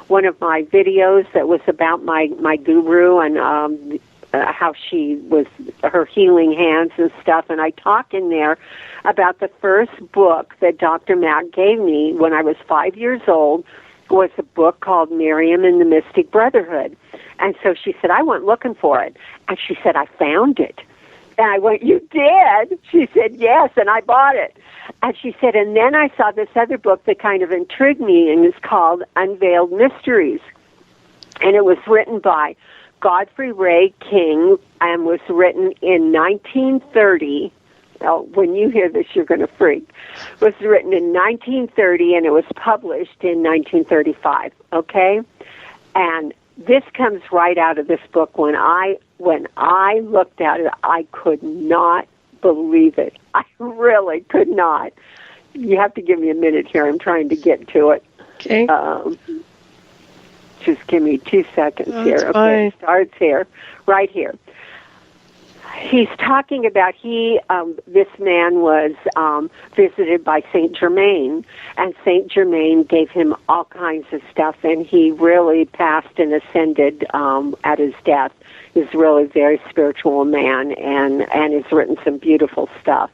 one of my videos that was about my guru and how she was, her healing hands and stuff, and I talk in there about the first book that Dr. Mack gave me when I was 5 years old was a book called Miriam and the Mystic Brotherhood. And so she said, I went looking for it. And she said, I found it. And I went, you did? She said, yes, and I bought it. And she said, and then I saw this other book that kind of intrigued me, and it's called Unveiled Mysteries. And it was written by Godfrey Ray King and was written in 1930. Oh, when you hear this, you're going to freak. It was written in 1930, and it was published in 1935, okay? And this comes right out of this book. When I looked at it, I could not believe it. I really could not. You have to give me a minute here. I'm trying to get to it. Okay. Just give me 2 seconds here. Okay, fine. It starts here, right here. He's talking about this man was visited by Saint Germain, and Saint Germain gave him all kinds of stuff, and he really passed and ascended at his death. He's really a very spiritual man, and has written some beautiful stuff.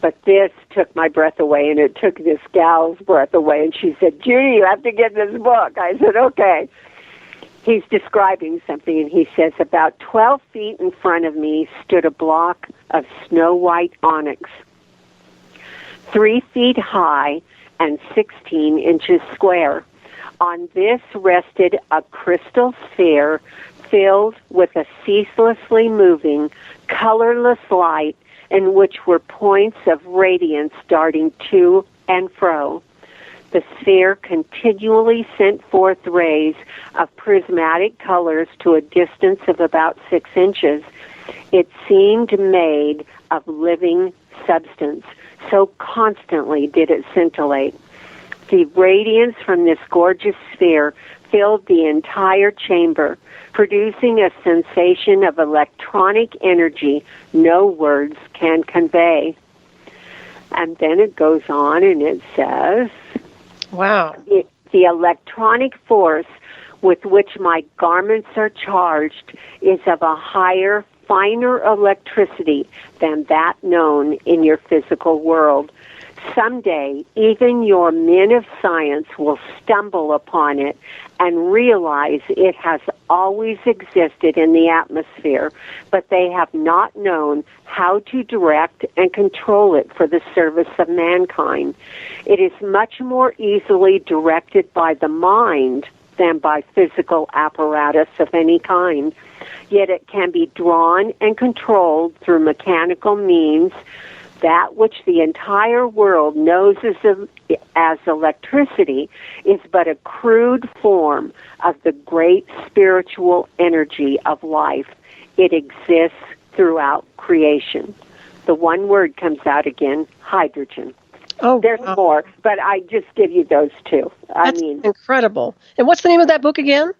But this took my breath away, and it took this gal's breath away, and she said, Judy, you have to get this book. I said, okay. He's describing something, and he says, about 12 feet in front of me stood a block of snow-white onyx, 3 feet high and 16 inches square. On this rested a crystal sphere filled with a ceaselessly moving, colorless light in which were points of radiance darting to and fro. The sphere continually sent forth rays of prismatic colors to a distance of about 6 inches. It seemed made of living substance, so constantly did it scintillate. The radiance from this gorgeous sphere filled the entire chamber, producing a sensation of electronic energy no words can convey. And then it goes on and it says, wow. The electronic force with which my garments are charged is of a higher, finer electricity than that known in your physical world. Someday, even your men of science will stumble upon it and realize it has always existed in the atmosphere, but they have not known how to direct and control it for the service of mankind. It is much more easily directed by the mind than by physical apparatus of any kind. Yet it can be drawn and controlled through mechanical means. That which the entire world knows as electricity is but a crude form of the great spiritual energy of life. It exists throughout creation. The one word comes out again, hydrogen. Oh, there's more, but I just give you those two. That's incredible. And what's the name of that book again?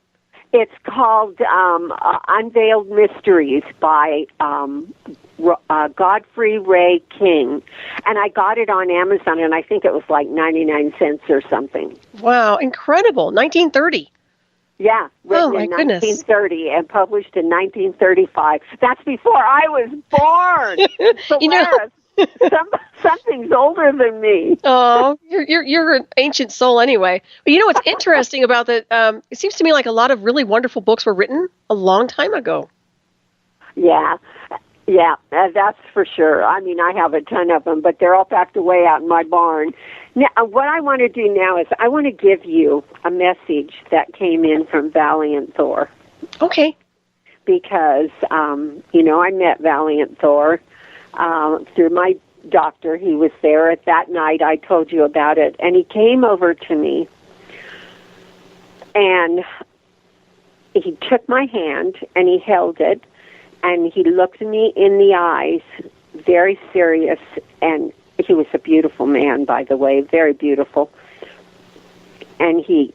It's called Unveiled Mysteries by Godfrey Ray King. And I got it on Amazon, and I think it was like 99 cents or something. Wow, incredible. 1930. Yeah, written my in goodness. 1930 and published in 1935. That's before I was born. Solaris. Something's older than me. Oh, you're an ancient soul anyway. But you know what's interesting about that? It seems to me like a lot of really wonderful books were written a long time ago. Yeah. Yeah, that's for sure. I mean, I have a ton of them, but they're all packed away out in my barn. Now, what I want to do now is I want to give you a message that came in from Valiant Thor. Okay. Because, I met Valiant Thor through my doctor. He was there at that night. I told you about it. And he came over to me, and he took my hand, and he held it, and he looked me in the eyes, very serious, and he was a beautiful man, by the way, very beautiful. And he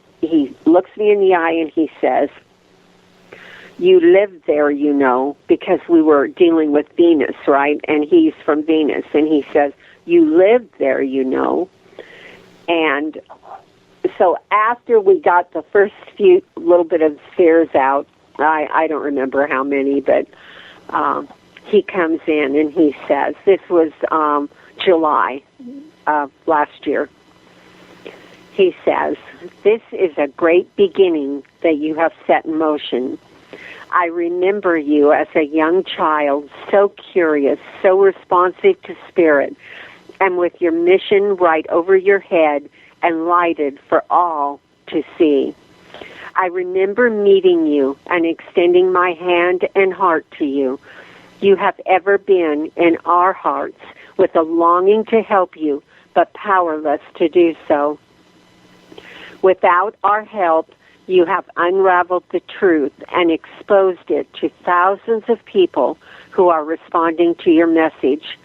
looks me in the eye, and he says, "You lived there, because we were dealing with Venus, right? And he's from Venus. And he says, you lived there, And so after we got the first few little bit of spheres out, I don't remember how many, but he comes in and he says, this was July of last year. He says, this is a great beginning that you have set in motion. I remember you as a young child, so curious, so responsive to spirit, and with your mission right over your head and lighted for all to see. I remember meeting you and extending my hand and heart to you. You have ever been in our hearts with a longing to help you, but powerless to do so. Without our help, you have unraveled the truth and exposed it to thousands of people who are responding to your message.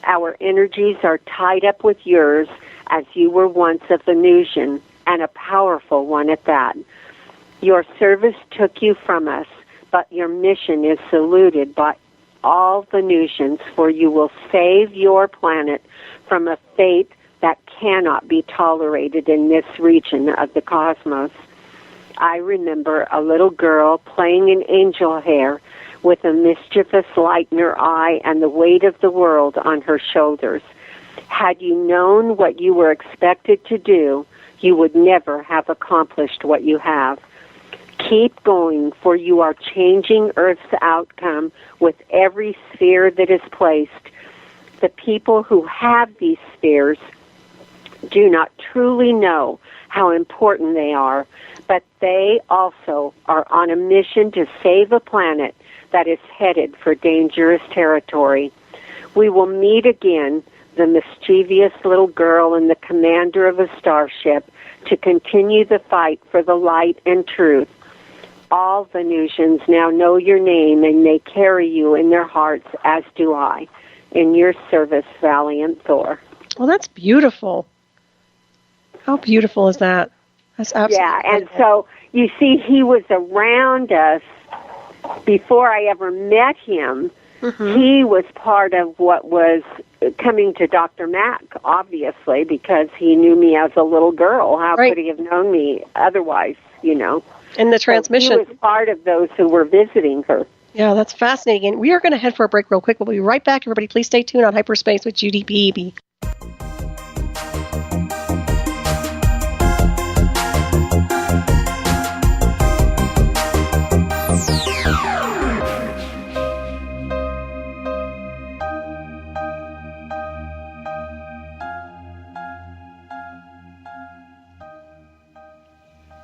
Our energies are tied up with yours, as you were once a Venusian, and a powerful one at that. Your service took you from us, but your mission is saluted by all Venusians, for you will save your planet from a fate that cannot be tolerated in this region of the cosmos. I remember a little girl playing in angel hair with a mischievous light in her eye and the weight of the world on her shoulders. Had you known what you were expected to do, you would never have accomplished what you have. Keep going, for you are changing Earth's outcome with every sphere that is placed. The people who have these spheres do not truly know how important they are, but they also are on a mission to save a planet that is headed for dangerous territory. We will meet again, the mischievous little girl and the commander of a starship, to continue the fight for the light and truth. All Venusians now know your name, and they carry you in their hearts, as do I. In your service, Valiant Thor. Well, that's beautiful. How beautiful is that? That's absolutely and so, you see, he was around us before I ever met him. Mm-hmm. He was part of what was coming to Dr. Mack, obviously, because he knew me as a little girl. How could he have known me otherwise, And the transmission. So he was part of those who were visiting her. Yeah, that's fascinating. And we are going to head for a break real quick. We'll be right back. Everybody, please stay tuned on Hyperspace with Judy Beebe.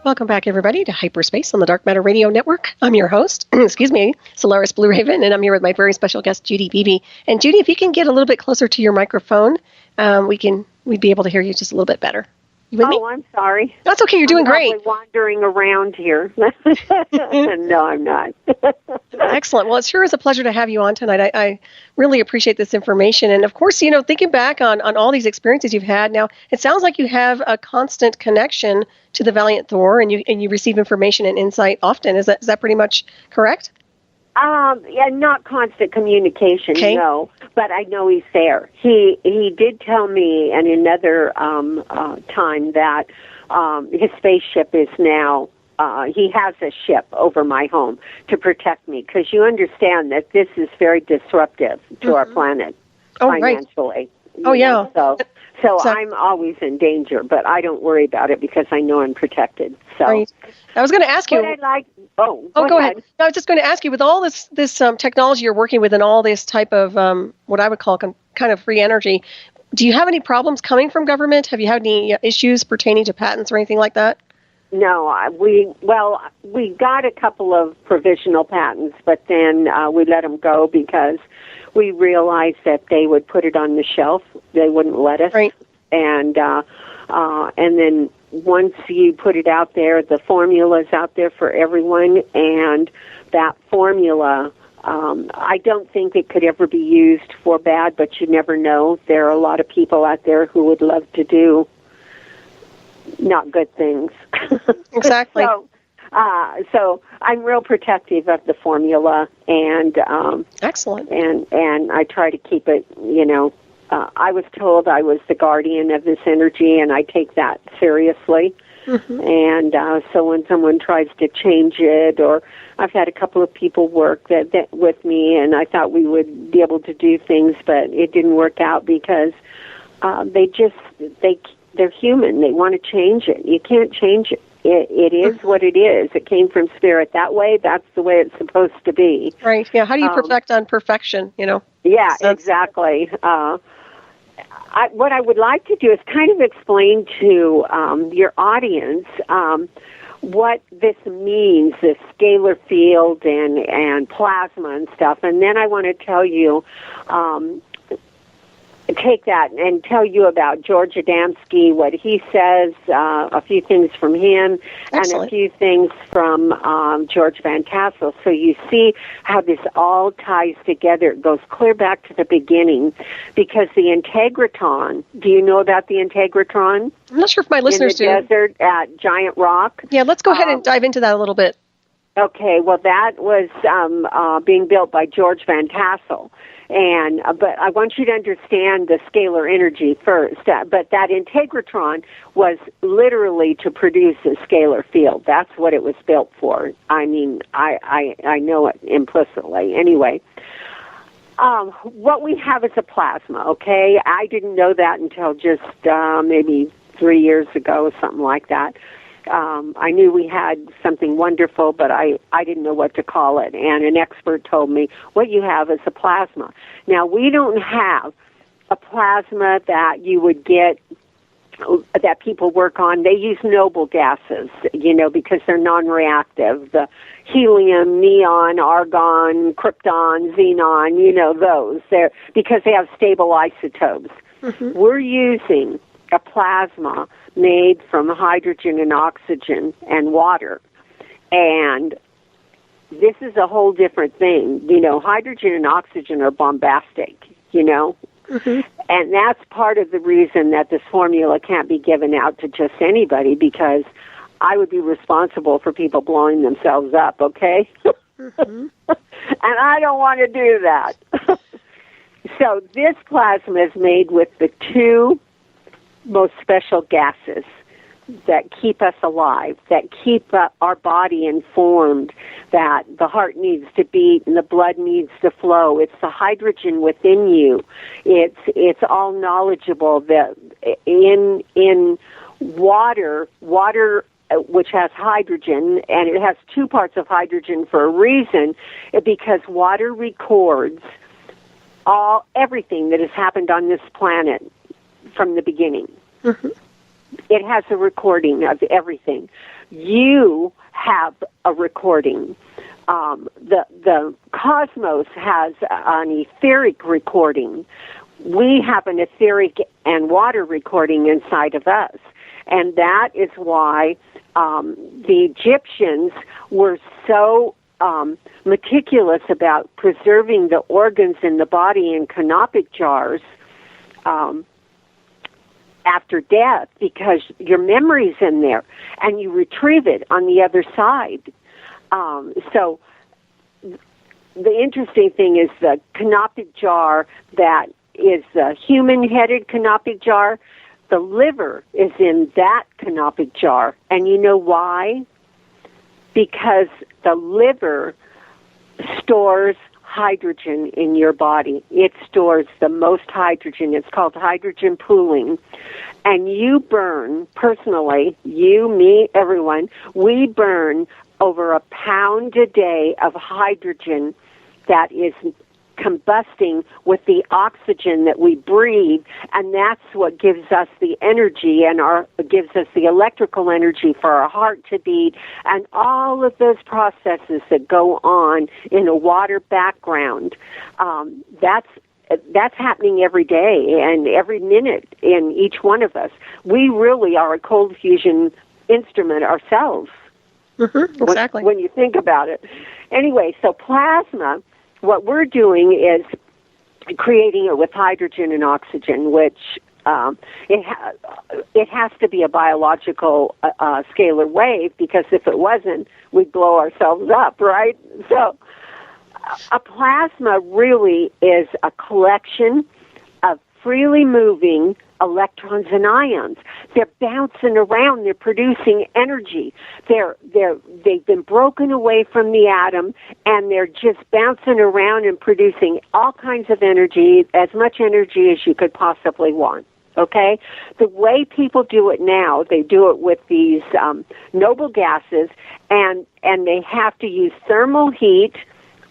Welcome back, everybody, to Hyperspace on the Dark Matter Radio Network. I'm your host, Solaris BlueRaven, and I'm here with my very special guest, Judy Beebe. And Judy, if you can get a little bit closer to your microphone, we'd be able to hear you just a little bit better. You with me? Oh, I'm sorry. That's okay. You're doing great. I'm wandering around here. No, I'm not. Excellent. Well, it sure is a pleasure to have you on tonight. I really appreciate this information. And, of course, thinking back on all these experiences you've had now, it sounds like you have a constant connection to the Valiant Thor, and you receive information and insight often. Is that pretty much correct? Yeah, not constant communication, no, but I know he's there. He did tell me in another time that his spaceship is now, he has a ship over my home to protect me, because you understand that this is very disruptive to our planet financially. Right. Oh, yeah. So So I'm always in danger, but I don't worry about it because I know I'm protected. So right. I was going to ask you. Go ahead. I was just going to ask you, with all this technology you're working with and all this type of what I would call kind of free energy, do you have any problems coming from government? Have you had any issues pertaining to patents or anything like that? No, we got a couple of provisional patents, but then we let them go because we realized that they would put it on the shelf. They wouldn't let us. Right. And then once you put it out there, the formula's out there for everyone, and that formula, I don't think it could ever be used for bad, but you never know. There are a lot of people out there who would love to do not good things. Exactly. So I'm real protective of the formula, and excellent. And I try to keep it, I was told I was the guardian of this energy, and I take that seriously. Mm-hmm. And so when someone tries to change it, or I've had a couple of people work that with me, and I thought we would be able to do things, but it didn't work out because they're human. They want to change it. You can't change it. It is what it is. It came from spirit that way. That's the way it's supposed to be. Right. Yeah. How do you perfect on perfection, Yeah, exactly. What I would like to do is kind of explain to your audience what this means, this scalar field and plasma and stuff. And then I want to tell you, take that and tell you about George Adamski, what he says, a few things from him, Excellent. And a few things from George Van Tassel. So you see how this all ties together. It goes clear back to the beginning, because the integratron, do you know about the integratron? I'm not sure if my listeners do. In the desert at Giant Rock. Yeah, let's go ahead and dive into that a little bit. Okay, well, that was being built by George Van Tassel. But I want you to understand the scalar energy first. But that integratron was literally to produce a scalar field. That's what it was built for. I mean, I know it implicitly. Anyway, what we have is a plasma, okay? I didn't know that until just maybe 3 years ago, something like that. I knew we had something wonderful, but I didn't know what to call it. And an expert told me, what you have is a plasma. Now, we don't have a plasma that you would get, that people work on. They use noble gases, because they're non-reactive. The helium, neon, argon, krypton, xenon, those. Because they have stable isotopes. Mm-hmm. We're using a plasma made from hydrogen and oxygen and water. And this is a whole different thing. Hydrogen and oxygen are bombastic, Mm-hmm. And that's part of the reason that this formula can't be given out to just anybody, because I would be responsible for people blowing themselves up, okay? Mm-hmm. And I don't want to do that. So this plasma is made with the two most special gases that keep us alive, that keep our body informed, that the heart needs to beat and the blood needs to flow. It's the hydrogen within you. It's all knowledgeable. That in water which has hydrogen, and it has two parts of hydrogen for a reason, because water records everything that has happened on this planet from the beginning. Mm-hmm. It has a recording of everything. You have a recording. The cosmos has an etheric recording. We have an etheric and water recording inside of us. And that is why the Egyptians were so meticulous about preserving the organs in the body in canopic jars after death, because your memory's in there and you retrieve it on the other side. So the interesting thing is the canopic jar that is the human-headed canopic jar, the liver is in that canopic jar. And you know why? Because the liver stores hydrogen in your body. It stores the most hydrogen. It's called hydrogen pooling. And you burn, personally, you, me, everyone, we burn over 1 pound a day of hydrogen that is combusting with the oxygen that we breathe, and that's what gives us the energy and gives us the electrical energy for our heart to beat, and all of those processes that go on in a water background. That's happening every day and every minute in each one of us. We really are a cold fusion instrument ourselves. Mm-hmm, exactly. When you think about it. Anyway, so plasma, what we're doing is creating it with hydrogen and oxygen, which it has to be a biological scalar wave, because if it wasn't, we'd blow ourselves up, right? So a plasma really is a collection of freely moving electrons and ions. They're bouncing around. They're producing energy. They've been broken away from the atom, and they're just bouncing around and producing all kinds of energy, as much energy as you could possibly want. Okay? The way people do it now, they do it with these noble gases, and they have to use thermal heat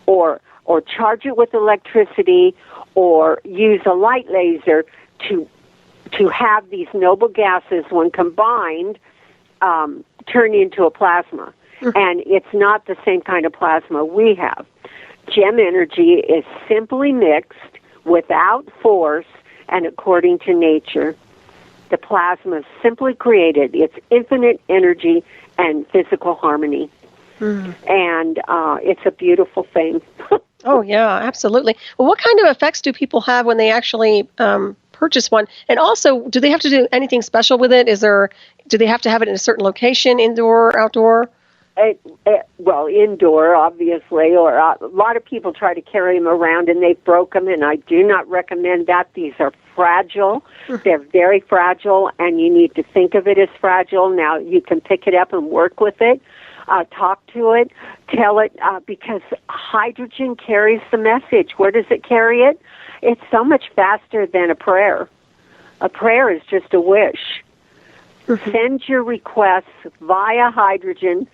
or charge it with electricity or use a light laser to have these noble gases, when combined, turn into a plasma. Mm-hmm. And it's not the same kind of plasma we have. Gem energy is simply mixed without force and according to nature. The plasma is simply created. It's infinite energy and physical harmony. Mm-hmm. And it's a beautiful thing. Oh, yeah, absolutely. Well, what kind of effects do people have when they actually purchase one? And also, do they have to do anything special with it? Do they have to have it in a certain location, indoor, outdoor? Well, indoor, obviously, or a lot of people try to carry them around and they broke them, and I do not recommend that. These are fragile. Mm-hmm. They're very fragile, and you need to think of it as fragile. Now, you can pick it up and work with it. Talk to it, tell it, because hydrogen carries the message. Where does it carry it? It's so much faster than a prayer. A prayer is just a wish. Mm-hmm. Send your requests via hydrogen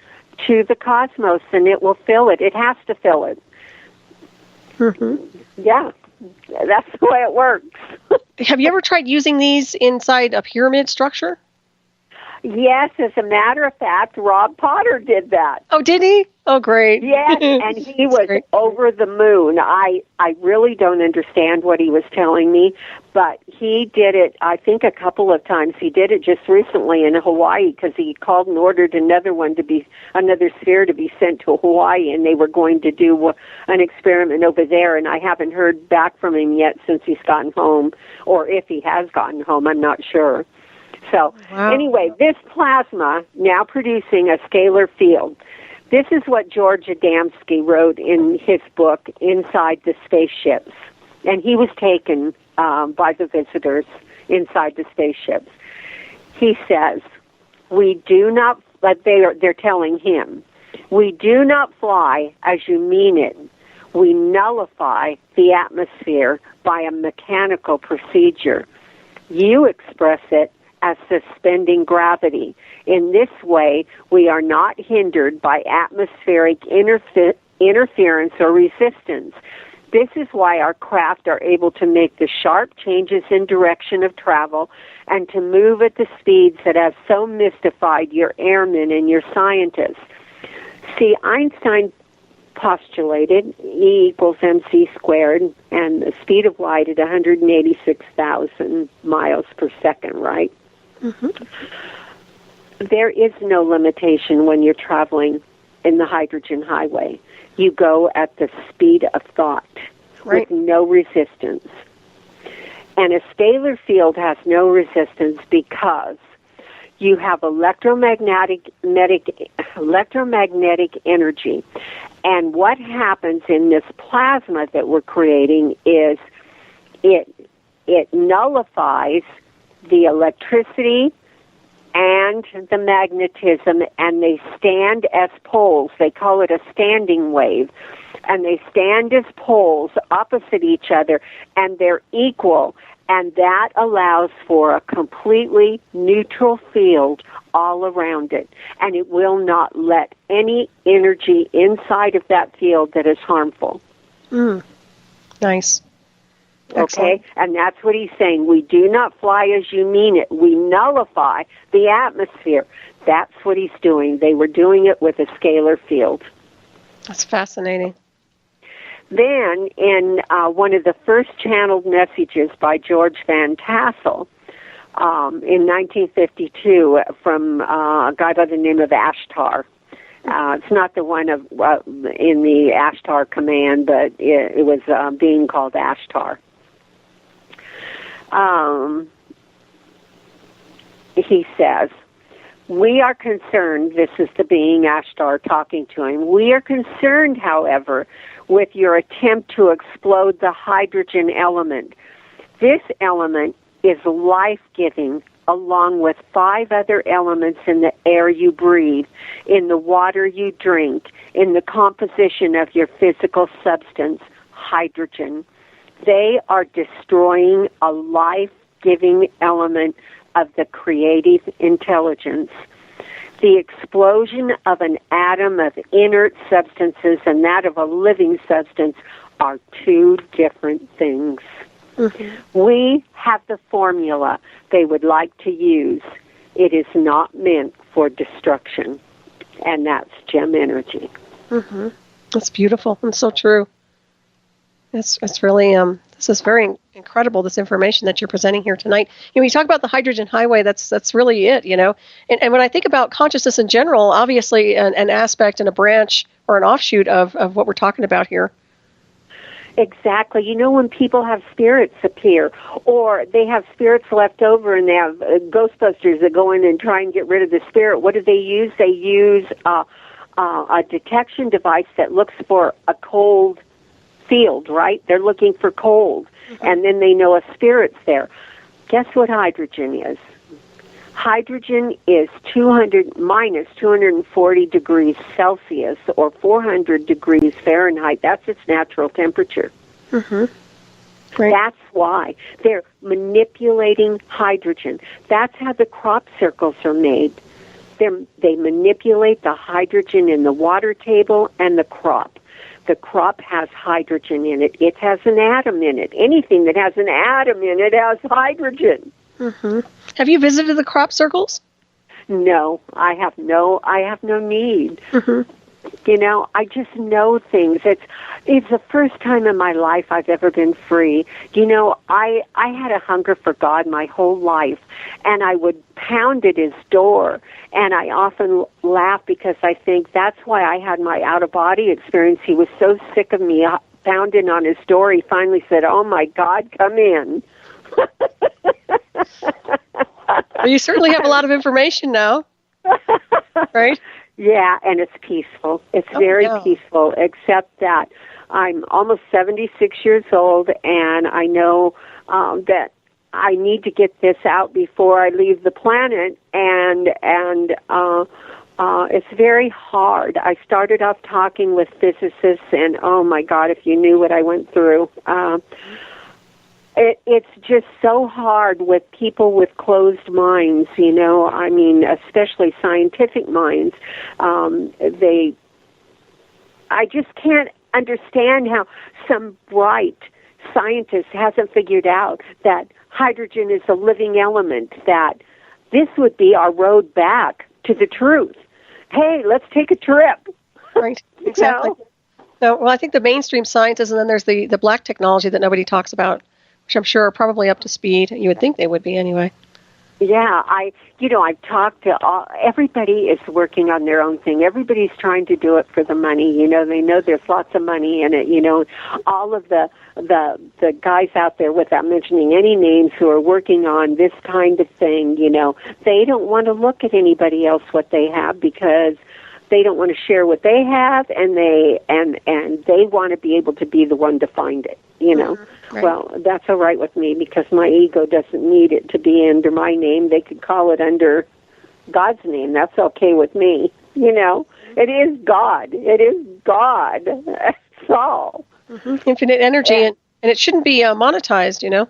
to the cosmos, and it will fill it. It has to fill it. Mm-hmm. Yeah, that's the way it works. Have you ever tried using these inside a pyramid structure? Yes, as a matter of fact, Rob Potter did that. Oh, did he? Oh, great. Yes, and he was over the moon. I really don't understand what he was telling me, but he did it, I think, a couple of times. He did it just recently in Hawaii, because he called and ordered another sphere to be sent to Hawaii, and they were going to do an experiment over there, and I haven't heard back from him yet since he's gotten home, or if he has gotten home, I'm not sure. So, Anyway, this plasma now producing a scalar field. This is what George Adamski wrote in his book, Inside the Spaceships. And he was taken by the visitors inside the spaceships. He says, they're telling him, we do not fly as you mean it. We nullify the atmosphere by a mechanical procedure. You express it as suspending gravity. In this way, we are not hindered by atmospheric interference or resistance. This is why our craft are able to make the sharp changes in direction of travel and to move at the speeds that have so mystified your airmen and your scientists. See, Einstein postulated E equals mc squared and the speed of light at 186,000 miles per second, right? Mm-hmm. There is no limitation when you're traveling in the hydrogen highway. You go at the speed of thought, right, with no resistance. And a scalar field has no resistance because you have electromagnetic energy. And what happens in this plasma that we're creating is it nullifies the electricity and the magnetism, and they stand as poles. They call it a standing wave. And they stand as poles opposite each other, and they're equal. And that allows for a completely neutral field all around it. And it will not let any energy inside of that field that is harmful. Nice. Okay? And that's what he's saying. We do not fly as you mean it. We nullify the atmosphere. That's what he's doing. They were doing it with a scalar field. That's fascinating. Then, in one of the first channeled messages by George Van Tassel in 1952 from a guy by the name of Ashtar. It's not the one of in the Ashtar command, but it was a being called Ashtar. He says, "We are concerned," this is the being Ashtar talking to him, "we are concerned, however, with your attempt to explode the hydrogen element. This element is life-giving, along with 5 other elements in the air you breathe, in the water you drink, in the composition of your physical substance, hydrogen. They are destroying a life-giving element of the creative intelligence. The explosion of an atom of inert substances and that of a living substance are 2 different things. We have the formula they would like to use. It is not meant for destruction." And that's gem energy. That's beautiful and so true. It's really this is very incredible, this information that you're presenting here tonight. You talk about the hydrogen highway, that's really it, And when I think about consciousness in general, obviously an aspect and a branch or an offshoot of what we're talking about here. Exactly. When people have spirits appear, or they have spirits left over and they have Ghostbusters that go in and try and get rid of the spirit, what do they use? They use a detection device that looks for a cold field, right? They're looking for cold, and then they know a spirit's there. Guess what hydrogen is? Hydrogen is minus 240 degrees Celsius or 400 degrees Fahrenheit. That's its natural temperature. Right. That's why they're manipulating hydrogen. That's how the crop circles are made. They manipulate the hydrogen in the water table and the crop. The crop has hydrogen in it. It has an atom in it. Anything that has an atom in it has hydrogen. Have you visited the crop circles? No, I have no need. I just know things. It's the first time in my life I've ever been free. I had a hunger for God my whole life, and I would pound at his door, and I often laugh because I think that's why I had my out-of-body experience. He was so sick of me pounding on his door, he finally said, "Oh my God, come in." Well, you certainly have a lot of information now, right? Yeah, and it's peaceful. It's very peaceful, except that I'm almost 76 years old, and I know that I need to get this out before I leave the planet, and it's very hard. I started off talking with physicists, and oh my God, if you knew what I went through. It's just so hard with people with closed minds, especially scientific minds. I just can't understand how some bright scientist hasn't figured out that hydrogen is a living element, that this would be our road back to the truth. Hey, let's take a trip. Right, exactly. No, well, I think the mainstream scientists, and then there's the black technology that nobody talks about, which I'm sure are probably up to speed. You would think they would be anyway. Yeah, I've talked to everybody is working on their own thing. Everybody's trying to do it for the money. They know there's lots of money in it. All of the guys out there, without mentioning any names, who are working on this kind of thing, they don't want to look at anybody else what they have because they don't want to share what they have, and they want to be able to be the one to find it. Right. Well, that's all right with me because my ego doesn't need it to be under my name. They could call it under God's name. That's okay with me. You know, it is God. It is God. That's all. Infinite energy, and it shouldn't be monetized, you know.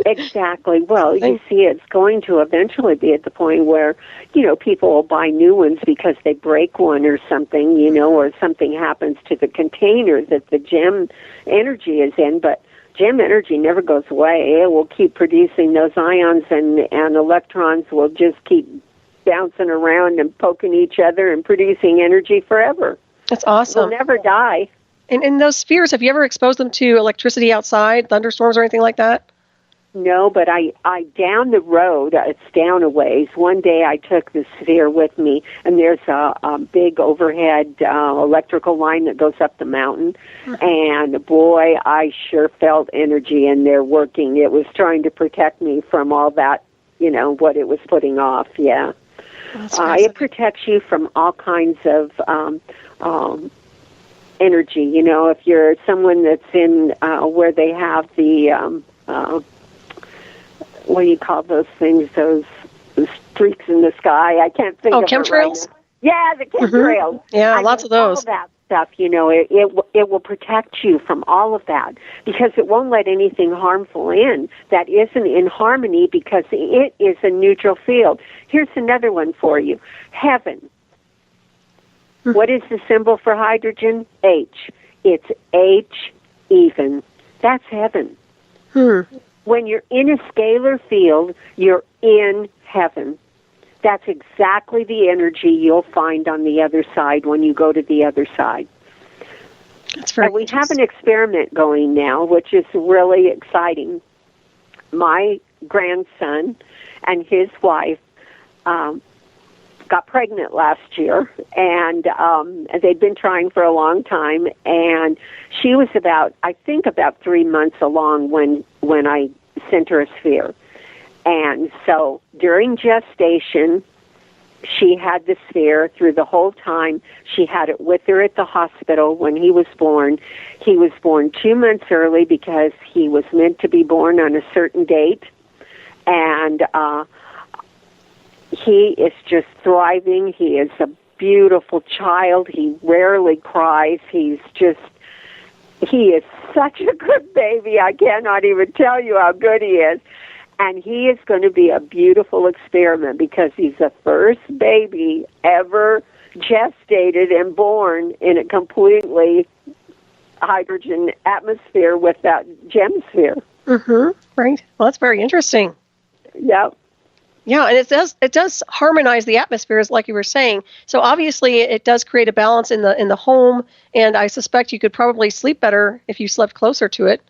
Exactly. Well, you see, it's going to eventually be at the point where, you know, people will buy new ones because they break one or something, you know, or something happens to the container that the gem energy is in. But gem energy never goes away. It will keep producing those ions, and electrons will just keep bouncing around and poking each other and producing energy forever. That's awesome. They'll never die. And in those spheres, have you ever exposed them to electricity outside, thunderstorms or anything like that? No, but I down the road, it's down a ways. One day I took the sphere with me, and there's a big overhead electrical line that goes up the mountain. And boy, I sure felt energy in there working. It was trying to protect me from all that, you know, what it was putting off. Yeah. It protects you from all kinds of energy. You know, if you're someone that's in where they have the what do you call those things? Those streaks in the sky. I can't think of chemtrails? Right now. Yeah, the chemtrails. Yeah, lots of those. All that stuff, you know, it will protect you from all of that because it won't let anything harmful in that isn't in harmony because it is a neutral field. Here's another one for you. Heaven. What is the symbol for hydrogen? H. It's H even. That's heaven. When you're in a scalar field, you're in heaven. That's exactly the energy you'll find on the other side when you go to the other side. That's very and we have an experiment going now, which is really exciting. My grandson and his wife got pregnant last year, and they'd been trying for a long time, and she was about 3 months along when I sent her a sphere. And so during gestation, she had the sphere through the whole time. She had it with her at the hospital when he was born. He was born 2 months early because he was meant to be born on a certain date, and he is just thriving. He is a beautiful child. He rarely cries. He is such a good baby. I cannot even tell you how good he is. And he is going to be a beautiful experiment because he's the first baby ever gestated and born in a completely hydrogen atmosphere with that gem sphere. Right. Well, that's very interesting. Yep. Yeah, and it does harmonize the atmospheres, like you were saying. So obviously, it does create a balance in the home, and I suspect you could probably sleep better if you slept closer to it.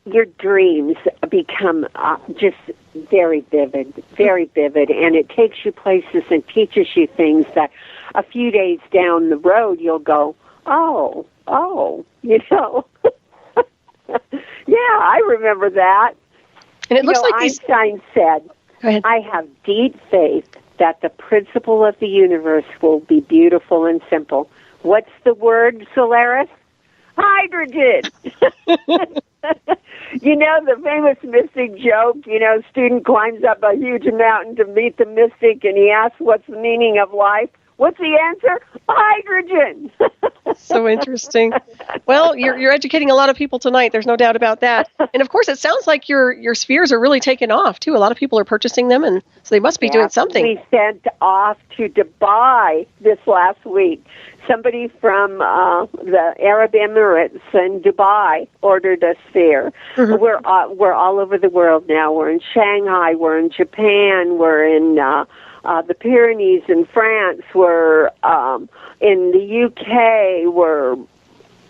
Your dreams become just very vivid, and it takes you places and teaches you things that a few days down the road you'll go, oh, you know. Yeah, I remember that. And it looks like Einstein said, I have deep faith that the principle of the universe will be beautiful and simple. What's the word, Solaris? Hydrogen. You know, the famous mystic joke, you know, student climbs up a huge mountain to meet the mystic, and he asks, what's the meaning of life? What's the answer? Hydrogen. So interesting. Well, you're educating a lot of people tonight. There's no doubt about that. And of course, it sounds like your spheres are really taking off too. A lot of people are purchasing them, and so they must be doing something. We sent off to Dubai this last week. Somebody from the Arab Emirates in Dubai ordered a sphere. We're all over the world now. We're in Shanghai. We're in Japan. We're in the Pyrenees in France. We're in the UK. We're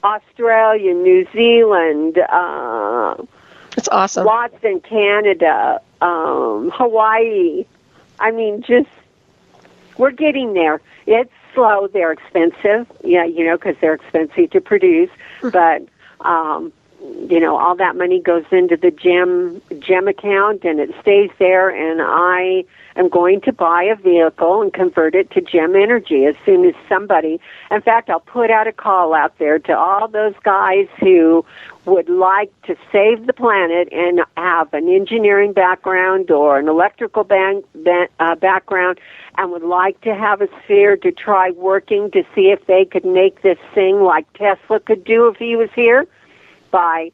Australia, New Zealand. That's awesome. Lots in Canada, Hawaii. I mean, we're getting there. It's slow. They're expensive. Yeah, you know, because they're expensive to produce. But you know, all that money goes into the gem account, and it stays there. And I am going to buy a vehicle and convert it to gem energy as soon as somebody. In fact, I'll put out a call out there to all those guys who would like to save the planet and have an engineering background or an electrical background and would like to have a sphere to try working to see if they could make this thing like Tesla could do if he was here by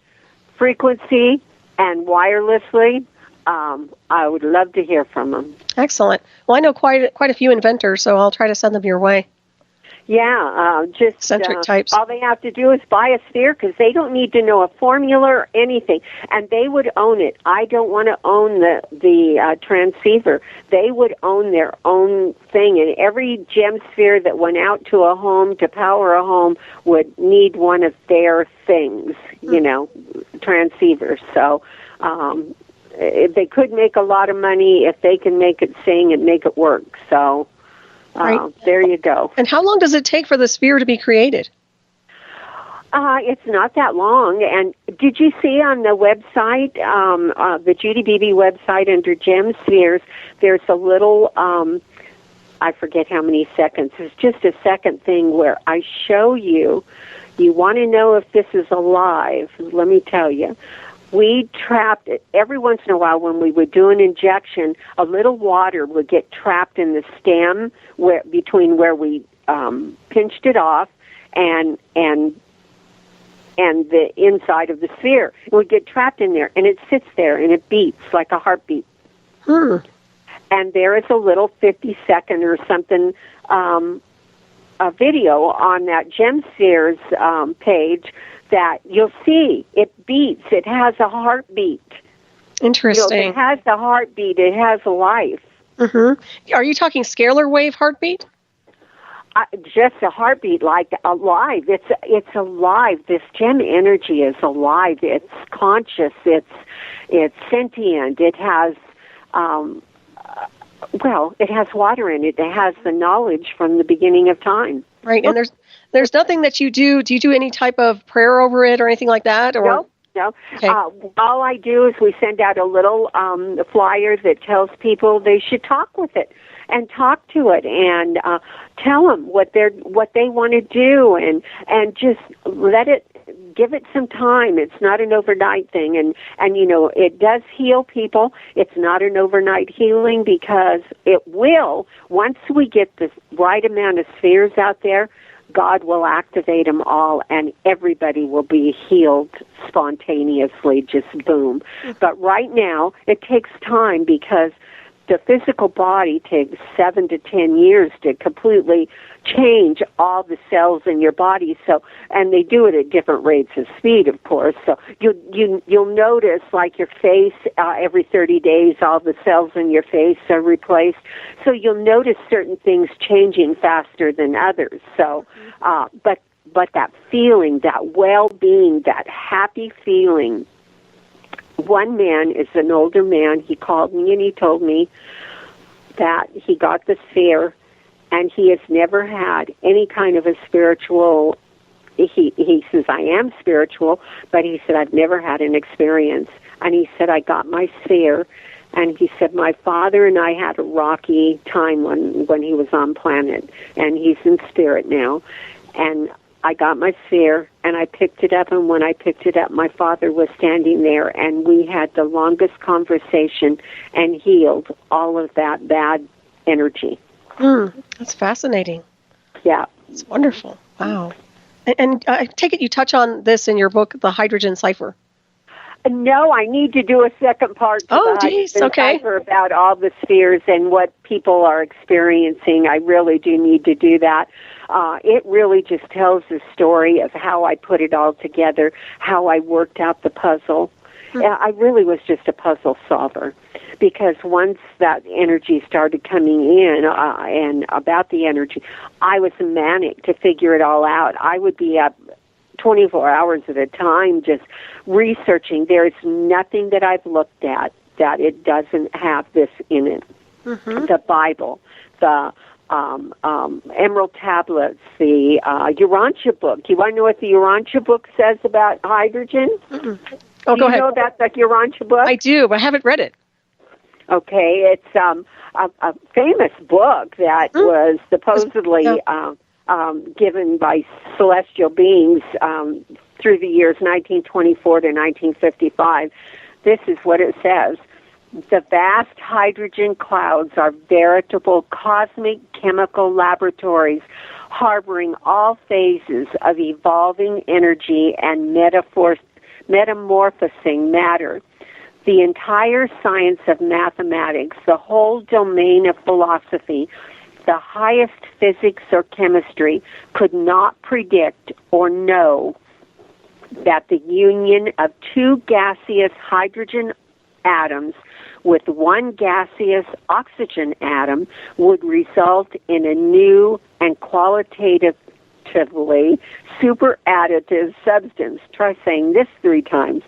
frequency and wirelessly, I would love to hear from them. Excellent. Well, I know quite a few inventors, so I'll try to send them your way. Yeah, just eccentric types. All they have to do is buy a sphere because they don't need to know a formula or anything, and they would own it. I don't want to own the transceiver. They would own their own thing, and every gem sphere that went out to a home to power a home would need one of their things, transceivers. So they could make a lot of money if they can make it sing and make it work. So. Right. There you go. And how long does it take for the sphere to be created? It's not that long. And did you see on the website, the Judy Beebe website under Gem Spheres, there's a little, I forget how many seconds, it's just a second thing where I show you want to know if this is alive. Let me tell you. We trapped it every once in a while when we would do an injection. A little water would get trapped in the stem between where we pinched it off and the inside of the sphere. It would get trapped in there, and it sits there and it beats like a heartbeat. And there is a little 50-second or something a video on that Gem Spheres page. That you'll see it beats. It has a heartbeat. Interesting. It has a heartbeat. It has a life. Mm-hmm. Are you talking scalar wave heartbeat? Just a heartbeat, like alive. It's alive. This gem energy is alive. It's conscious. It's sentient. It has it has water in it. It has the knowledge from the beginning of time. Right, and there's nothing that you do. Do you do any type of prayer over it or anything like that? Or? No. Okay. All I do is we send out a little flyer that tells people they should talk with it and talk to it and tell them what they want to do and just give it some time. It's not an overnight thing, and it does heal people. It's not an overnight healing because it will, once we get the right amount of spheres out there, God will activate them all, and everybody will be healed spontaneously, just boom. But right now, it takes time because the physical body takes 7 to 10 years to completely change all the cells in your body. So, and they do it at different rates of speed, of course. So you'll notice, like your face, every 30 days, all the cells in your face are replaced. So you'll notice certain things changing faster than others. So, but that feeling, that well-being, that happy feeling. One man is an older man. He called me and he told me that he got the sphere and he has never had any kind of a spiritual, he says, I am spiritual, but he said, I've never had an experience. And he said, I got my sphere. And he said, my father and I had a rocky time when he was on planet, and he's in spirit now. And I got my sphere, and I picked it up, and when I picked it up, my father was standing there, and we had the longest conversation and healed all of that bad energy. That's fascinating. Yeah. It's wonderful. Wow. And I take it you touch on this in your book, The Hydrogen Cipher. No, I need to do a second part to the Hydrogen Cipher about all the spheres and what people are experiencing. I really do need to do that. It really just tells the story of how I put it all together, how I worked out the puzzle. I really was just a puzzle solver because once that energy started coming in and about the energy, I was manic to figure it all out. I would be up 24 hours at a time just researching. There's nothing that I've looked at that it doesn't have this in it. The Bible, the Emerald Tablets, the Urantia book. You want to know what the Urantia book says about hydrogen? Oh, go ahead. Do you know about the Urantia book? I do, but I haven't read it. Okay, it's a famous book that was supposedly given by celestial beings through the years 1924 to 1955. This is what it says. The vast hydrogen clouds are veritable cosmic chemical laboratories harboring all phases of evolving energy and metamorphosing matter. The entire science of mathematics, the whole domain of philosophy, the highest physics or chemistry could not predict or know that the union of two gaseous hydrogen atoms with one gaseous oxygen atom would result in a new and qualitatively super additive substance. Try saying this 3 times.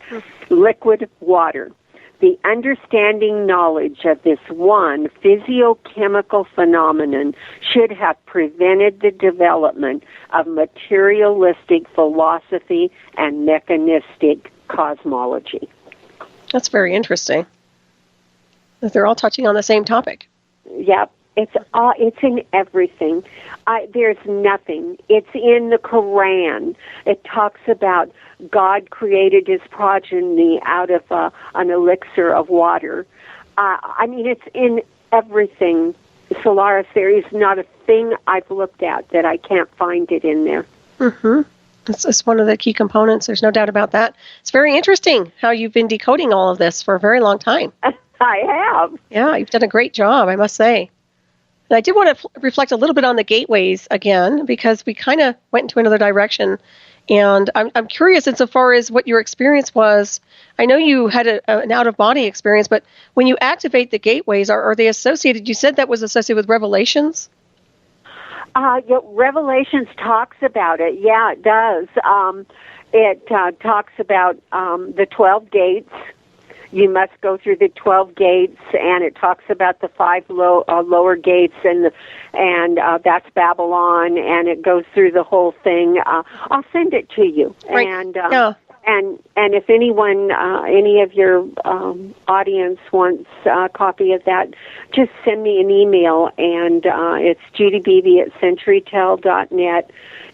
Liquid water. The understanding knowledge of this one physiochemical phenomenon should have prevented the development of materialistic philosophy and mechanistic cosmology. That's very interesting. They're all touching on the same topic. Yep. It's in everything. There's nothing. It's in the Quran. It talks about God created his progeny out of an elixir of water. It's in everything. Solaris, there is not a thing I've looked at that I can't find it in there. Mm-hmm. It's one of the key components. There's no doubt about that. It's very interesting how you've been decoding all of this for a very long time. I have. Yeah, you've done a great job, I must say. And I did want to reflect a little bit on the gateways again, because we kind of went into another direction. And I'm curious insofar as what your experience was. I know you had an out-of-body experience, but when you activate the gateways, are they associated? You said that was associated with Revelations? Revelations talks about it. Yeah, it does. It talks about the 12 gates. You must go through the 12 gates, and it talks about the 5 lower gates, and that's Babylon, and it goes through the whole thing. I'll send it to you. Right. And if anyone, any of your audience wants a copy of that, just send me an email, and it's judybeebe@centurytel.net.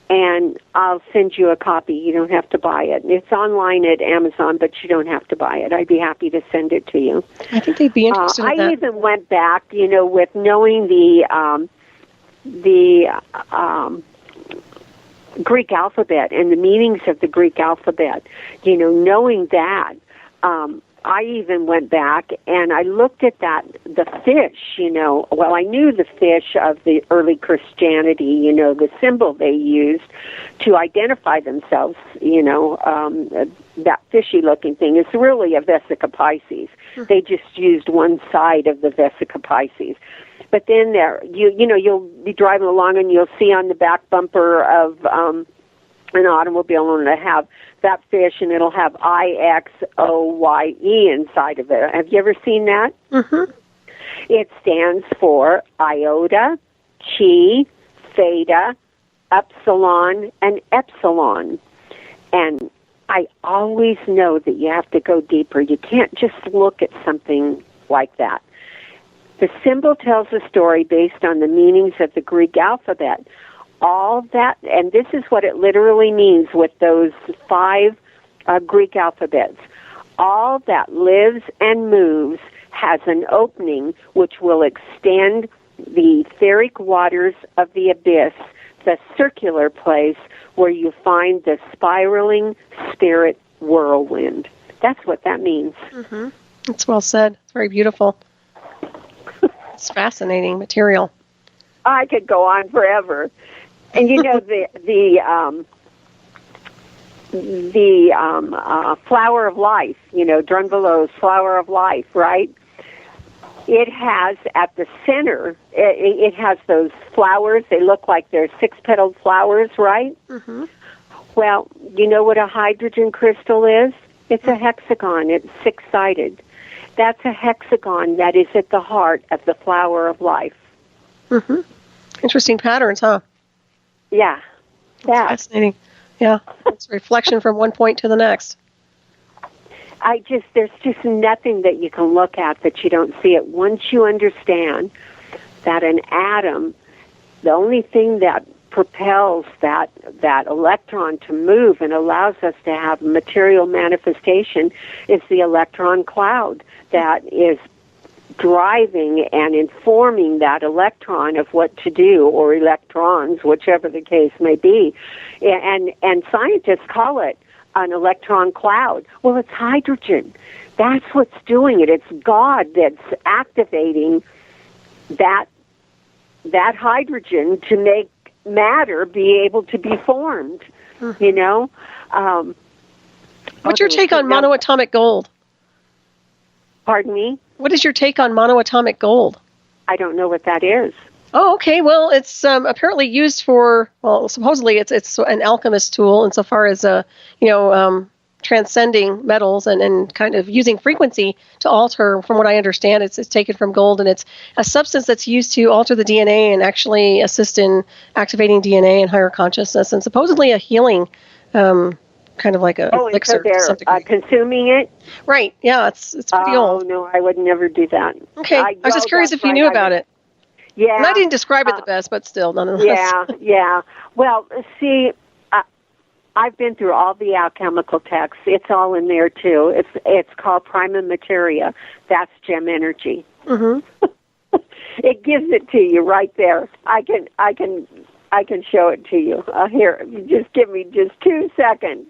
And I'll send you a copy. You don't have to buy it. It's online at Amazon, but you don't have to buy it. I'd be happy to send it to you. I think they'd be interested in that. I even went back, with knowing the Greek alphabet and the meanings of the Greek alphabet. Knowing that, I even went back and I looked at the fish, Well, I knew the fish of the early Christianity, the symbol they used to identify themselves, that fishy-looking thing is really a Vesica Pisces. They just used one side of the Vesica Pisces. But then you'll be driving along and you'll see on the back bumper of an automobile, and it'll have that fish, and it'll have IXOYE inside of it. Have you ever seen that? Mm-hmm. It stands for iota, chi, theta, upsilon, and epsilon. And I always know that you have to go deeper. You can't just look at something like that. The symbol tells a story based on the meanings of the Greek alphabet. All that, and this is what it literally means with those 5 Greek alphabets. All that lives and moves has an opening which will extend the etheric waters of the abyss, the circular place where you find the spiraling spirit whirlwind. That's what that means. Mm-hmm. It's well said. It's very beautiful. It's fascinating material. I could go on forever. And the flower of life, Drunvalo's flower of life, right? It has at the center, it has those flowers. They look like they're 6-petaled flowers, right? Mm-hmm. Well, you know what a hydrogen crystal is? It's a hexagon. It's 6-sided. That's a hexagon that is at the heart of the flower of life. Mm-hmm. Interesting patterns, huh? Yeah. That's fascinating. Yeah. It's a reflection from one point to the next. There's just nothing that you can look at that you don't see it. Once you understand that an atom, the only thing that propels that electron to move and allows us to have material manifestation is the electron cloud that is driving and informing that electron of what to do, or electrons, whichever the case may be. And scientists call it an electron cloud. Well, it's hydrogen. That's what's doing it. It's God that's activating that hydrogen to make matter be able to be formed, you know. What's your take on monoatomic gold? Pardon me? What is your take on monoatomic gold? I don't know what that is. Oh, okay. Well, it's apparently used for, well, supposedly it's an alchemist tool insofar as, transcending metals and kind of using frequency to alter. From what I understand, it's taken from gold, and it's a substance that's used to alter the DNA and actually assist in activating DNA and higher consciousness, and supposedly a healing, kind of like a elixir. So they're consuming it? Right. Yeah, it's pretty old. Oh, no, I would never do that. Okay. I was just curious if you knew about it. Yeah. And I didn't describe it the best, but still, nonetheless. Yeah. Well, see, I've been through all the alchemical texts. It's all in there too. It's called prima materia. That's gem energy. Mm-hmm. It gives it to you right there. I can show it to you. Here, just give me just 2 seconds.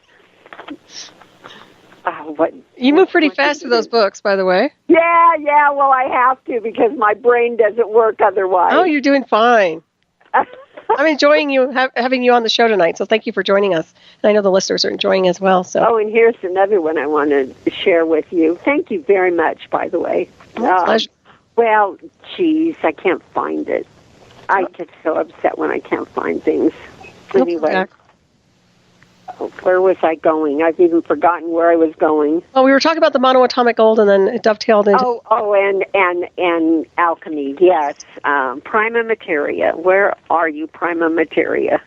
You move pretty fast through those books, by the way. Yeah. Well, I have to because my brain doesn't work otherwise. Oh, you're doing fine. I'm enjoying having you on the show tonight, so thank you for joining us. And I know the listeners are enjoying as well. So. Oh, and here's another one I want to share with you. Thank you very much, by the way. Pleasure. Well, geez, I can't find it. I get so upset when I can't find things. Anyway, where was I going? I've even forgotten where I was going. Well, we were talking about the monoatomic gold, and then it dovetailed into... and alchemy, yes. Prima materia. Where are you, prima materia?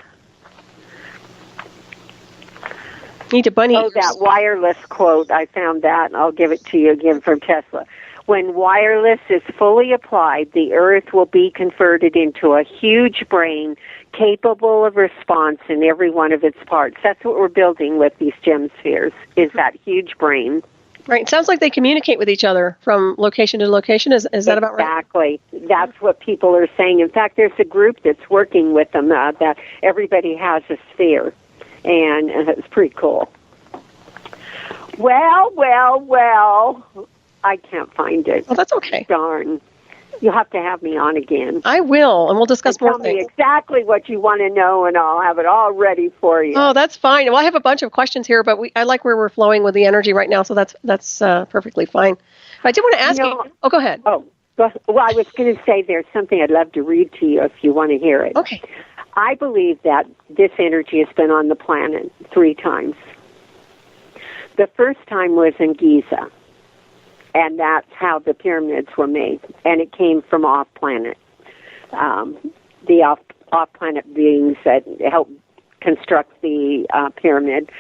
Need to bunny. Oh, that wireless quote. I found that, and I'll give it to you again from Tesla. When wireless is fully applied, the Earth will be converted into a huge brain capable of response in every one of its parts. That's what we're building with these gem spheres, is that huge brain. Right. It sounds like they communicate with each other from location to location. Is that about right? Exactly. That's what people are saying. In fact, there's a group that's working with them that everybody has a sphere, and it's pretty cool. Well, I can't find it. Well, that's okay. Darn. You'll have to have me on again. I will, and we'll discuss more things. Tell me exactly what you want to know, and I'll have it all ready for you. Oh, that's fine. Well, I have a bunch of questions here, but I like where we're flowing with the energy right now, so that's perfectly fine. But I did want to ask you. Oh, go ahead. Oh, well, I was going to say there's something I'd love to read to you if you want to hear it. Okay. I believe that this energy has been on the planet 3 times. The first time was in Giza. And that's how the pyramids were made. And it came from off-planet. The off-planet beings that helped construct the pyramid.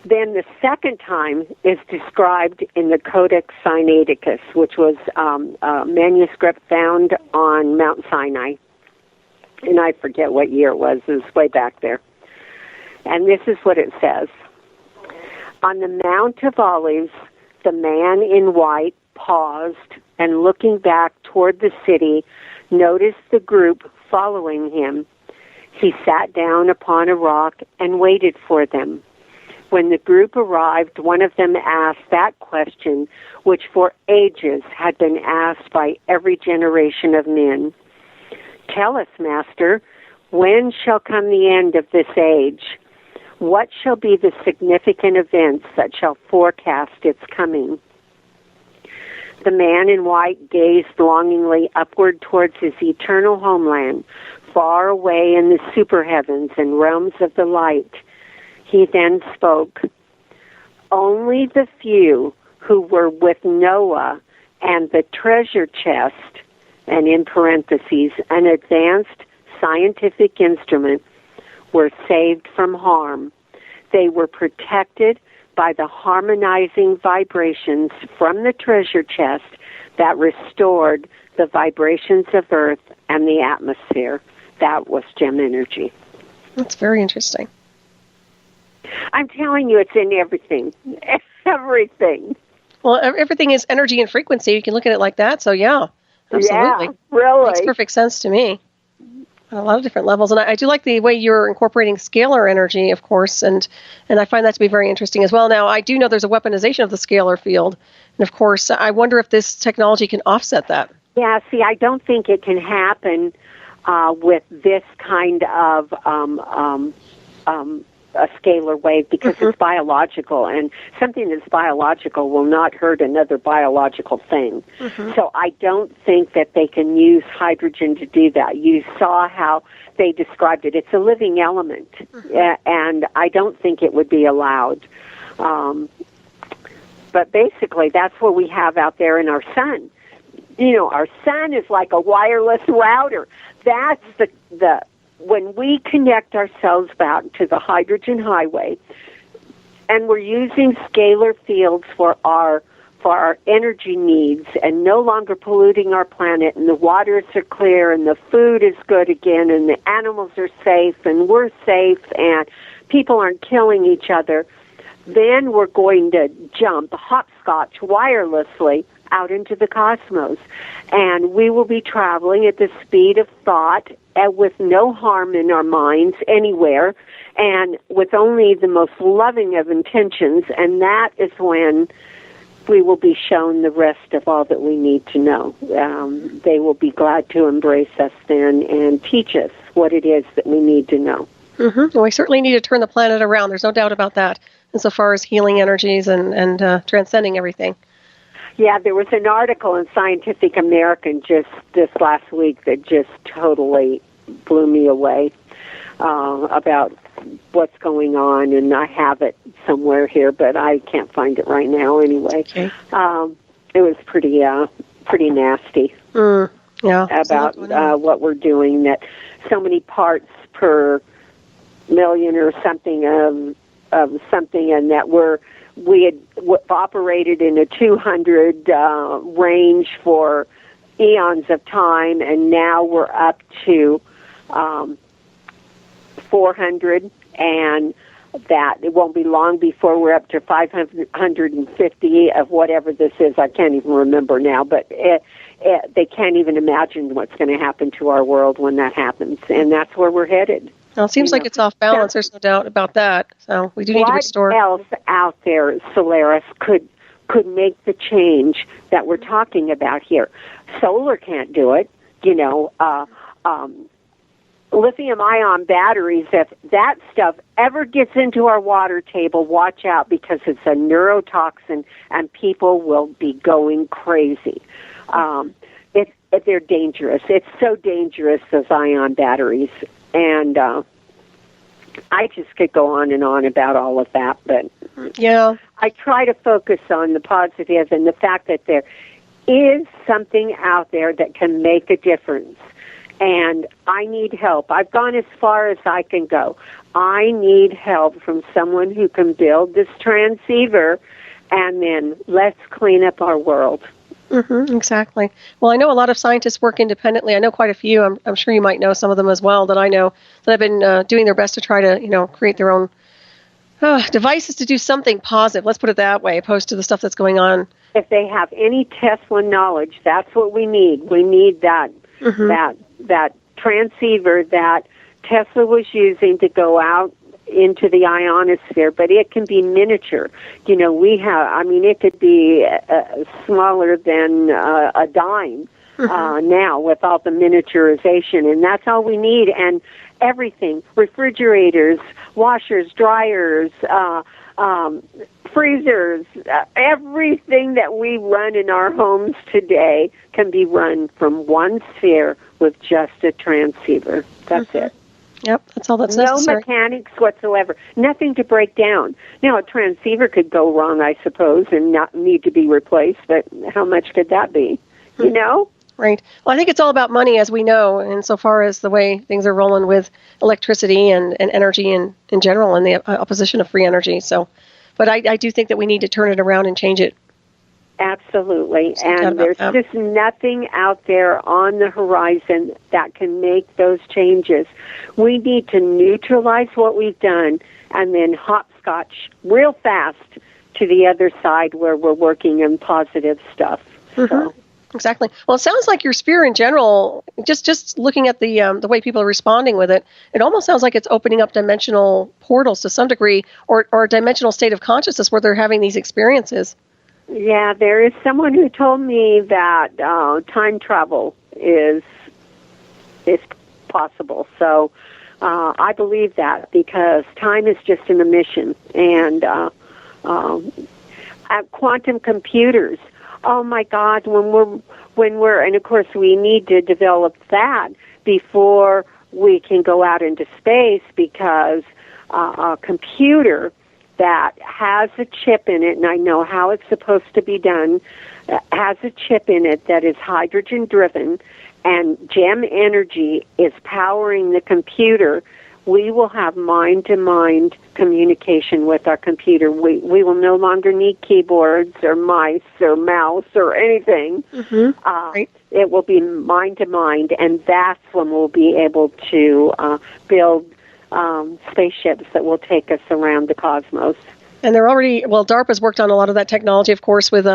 Then the second time is described in the Codex Sinaiticus, which was a manuscript found on Mount Sinai. And I forget what year it was. It was way back there. And this is what it says. On the Mount of Olives, the man in white paused and, looking back toward the city, noticed the group following him. He sat down upon a rock and waited for them. When the group arrived, one of them asked that question, which for ages had been asked by every generation of men. Tell us, Master, when shall come the end of this age? What shall be the significant events that shall forecast its coming? The man in white gazed longingly upward towards his eternal homeland, far away in the super heavens and realms of the light. He then spoke. Only the few who were with Noah and the treasure chest, and in parentheses, an advanced scientific instrument, were saved from harm. They were protected by the harmonizing vibrations from the treasure chest that restored the vibrations of Earth and the atmosphere. that was gem energy. That's very interesting. I'm telling you, it's in everything. Everything. Well, everything is energy and frequency. You can look at it like that. So, yeah, absolutely. Yeah, really. Makes perfect sense to me on a lot of different levels. And I do like the way you're incorporating scalar energy, of course, and I find that to be very interesting as well. Now, I do know there's a weaponization of the scalar field. And, of course, I wonder if this technology can offset that. Yeah, see, I don't think it can happen with this kind of a scalar wave because it's biological, and something that's biological will not hurt another biological thing. So I don't think that they can use hydrogen to do that. You saw how they described it. It's a living element, and I don't think it would be allowed. But basically, that's what we have out there in our sun. You know, our sun is like a wireless router. That's the when we connect ourselves back to the hydrogen highway, and we're using scalar fields for our energy needs, and no longer polluting our planet, and the waters are clear, and the food is good again, and the animals are safe, and we're safe, and people aren't killing each other, then we're going to jump hopscotch wirelessly out into the cosmos, and we will be traveling at the speed of thought with no harm in our minds anywhere, and with only the most loving of intentions, and that is when we will be shown the rest of all that we need to know. They will be glad to embrace us then and teach us what it is that we need to know. Well, we certainly need to turn the planet around. There's no doubt about that, insofar as healing energies and transcending everything. Yeah, there was an article in Scientific American just this last week that just totally blew me away about what's going on, and I have it somewhere here, but I can't find it right now anyway. Okay. It was pretty nasty about what we're doing, that so many parts per million or something of something, and that we had operated in a 200 range for eons of time, and now we're up to 400, and that it won't be long before we're up to 550 of whatever this is. I can't even remember now, but they can't even imagine what's going to happen to our world when that happens, and that's where we're headed. Well, it seems like it's off balance. There's no doubt about that. So we do need to restore. What else out there, Solaris, could make the change that we're talking about here? Solar can't do it. You know, lithium-ion batteries, if that stuff ever gets into our water table, watch out, because it's a neurotoxin and people will be going crazy. They're dangerous. It's so dangerous, those ion batteries. And I just could go on and on about all of that, but I try to focus on the positive and the fact that there is something out there that can make a difference. And I need help. I've gone as far as I can go. I need help from someone who can build this transceiver, and then let's clean up our world. Exactly. Well, I know a lot of scientists work independently. I know quite a few. I'm sure you might know some of them as well that I know that have been doing their best to try to, create their own devices to do something positive. Let's put it that way, opposed to the stuff that's going on. If they have any Tesla knowledge, that's what we need. We need that that transceiver that Tesla was using to go out into the ionosphere, but it can be miniature. It could be smaller than a dime now with all the miniaturization, and that's all we need. And everything, refrigerators, washers, dryers, freezers, everything that we run in our homes today can be run from one sphere with just a transceiver. That's it. Yep, that's all that's necessary. No mechanics whatsoever. Nothing to break down. Now, a transceiver could go wrong, I suppose, and not need to be replaced, but how much could that be? You know? Right. Well, I think it's all about money, as we know, insofar as the way things are rolling with electricity and energy in general, and the opposition of free energy. So, but I do think that we need to turn it around and change it. Absolutely. No doubt And about there's that. just nothing out there on the horizon that can make those changes. We need to neutralize what we've done and then hopscotch real fast to the other side where we're working in positive stuff. So. Exactly. Well, it sounds like your sphere in general, just looking at the way people are responding with it, it almost sounds like it's opening up dimensional portals to some degree, or a dimensional state of consciousness where they're having these experiences. Yeah, there is someone who told me that time travel is possible. So I believe that, because time is just an emission. And quantum computers, oh my God, when we're, and of course we need to develop that before we can go out into space, because a computer that has a chip in it, and I know how it's supposed to be done, has a chip in it that is hydrogen-driven, and gem energy is powering the computer, we will have mind-to-mind communication with our computer. We will no longer need keyboards or mice or mouse or anything. Right. It will be mind-to-mind, and that's when we'll be able to build spaceships that will take us around the cosmos. And they're already, well, DARPA's worked on a lot of that technology, of course, with,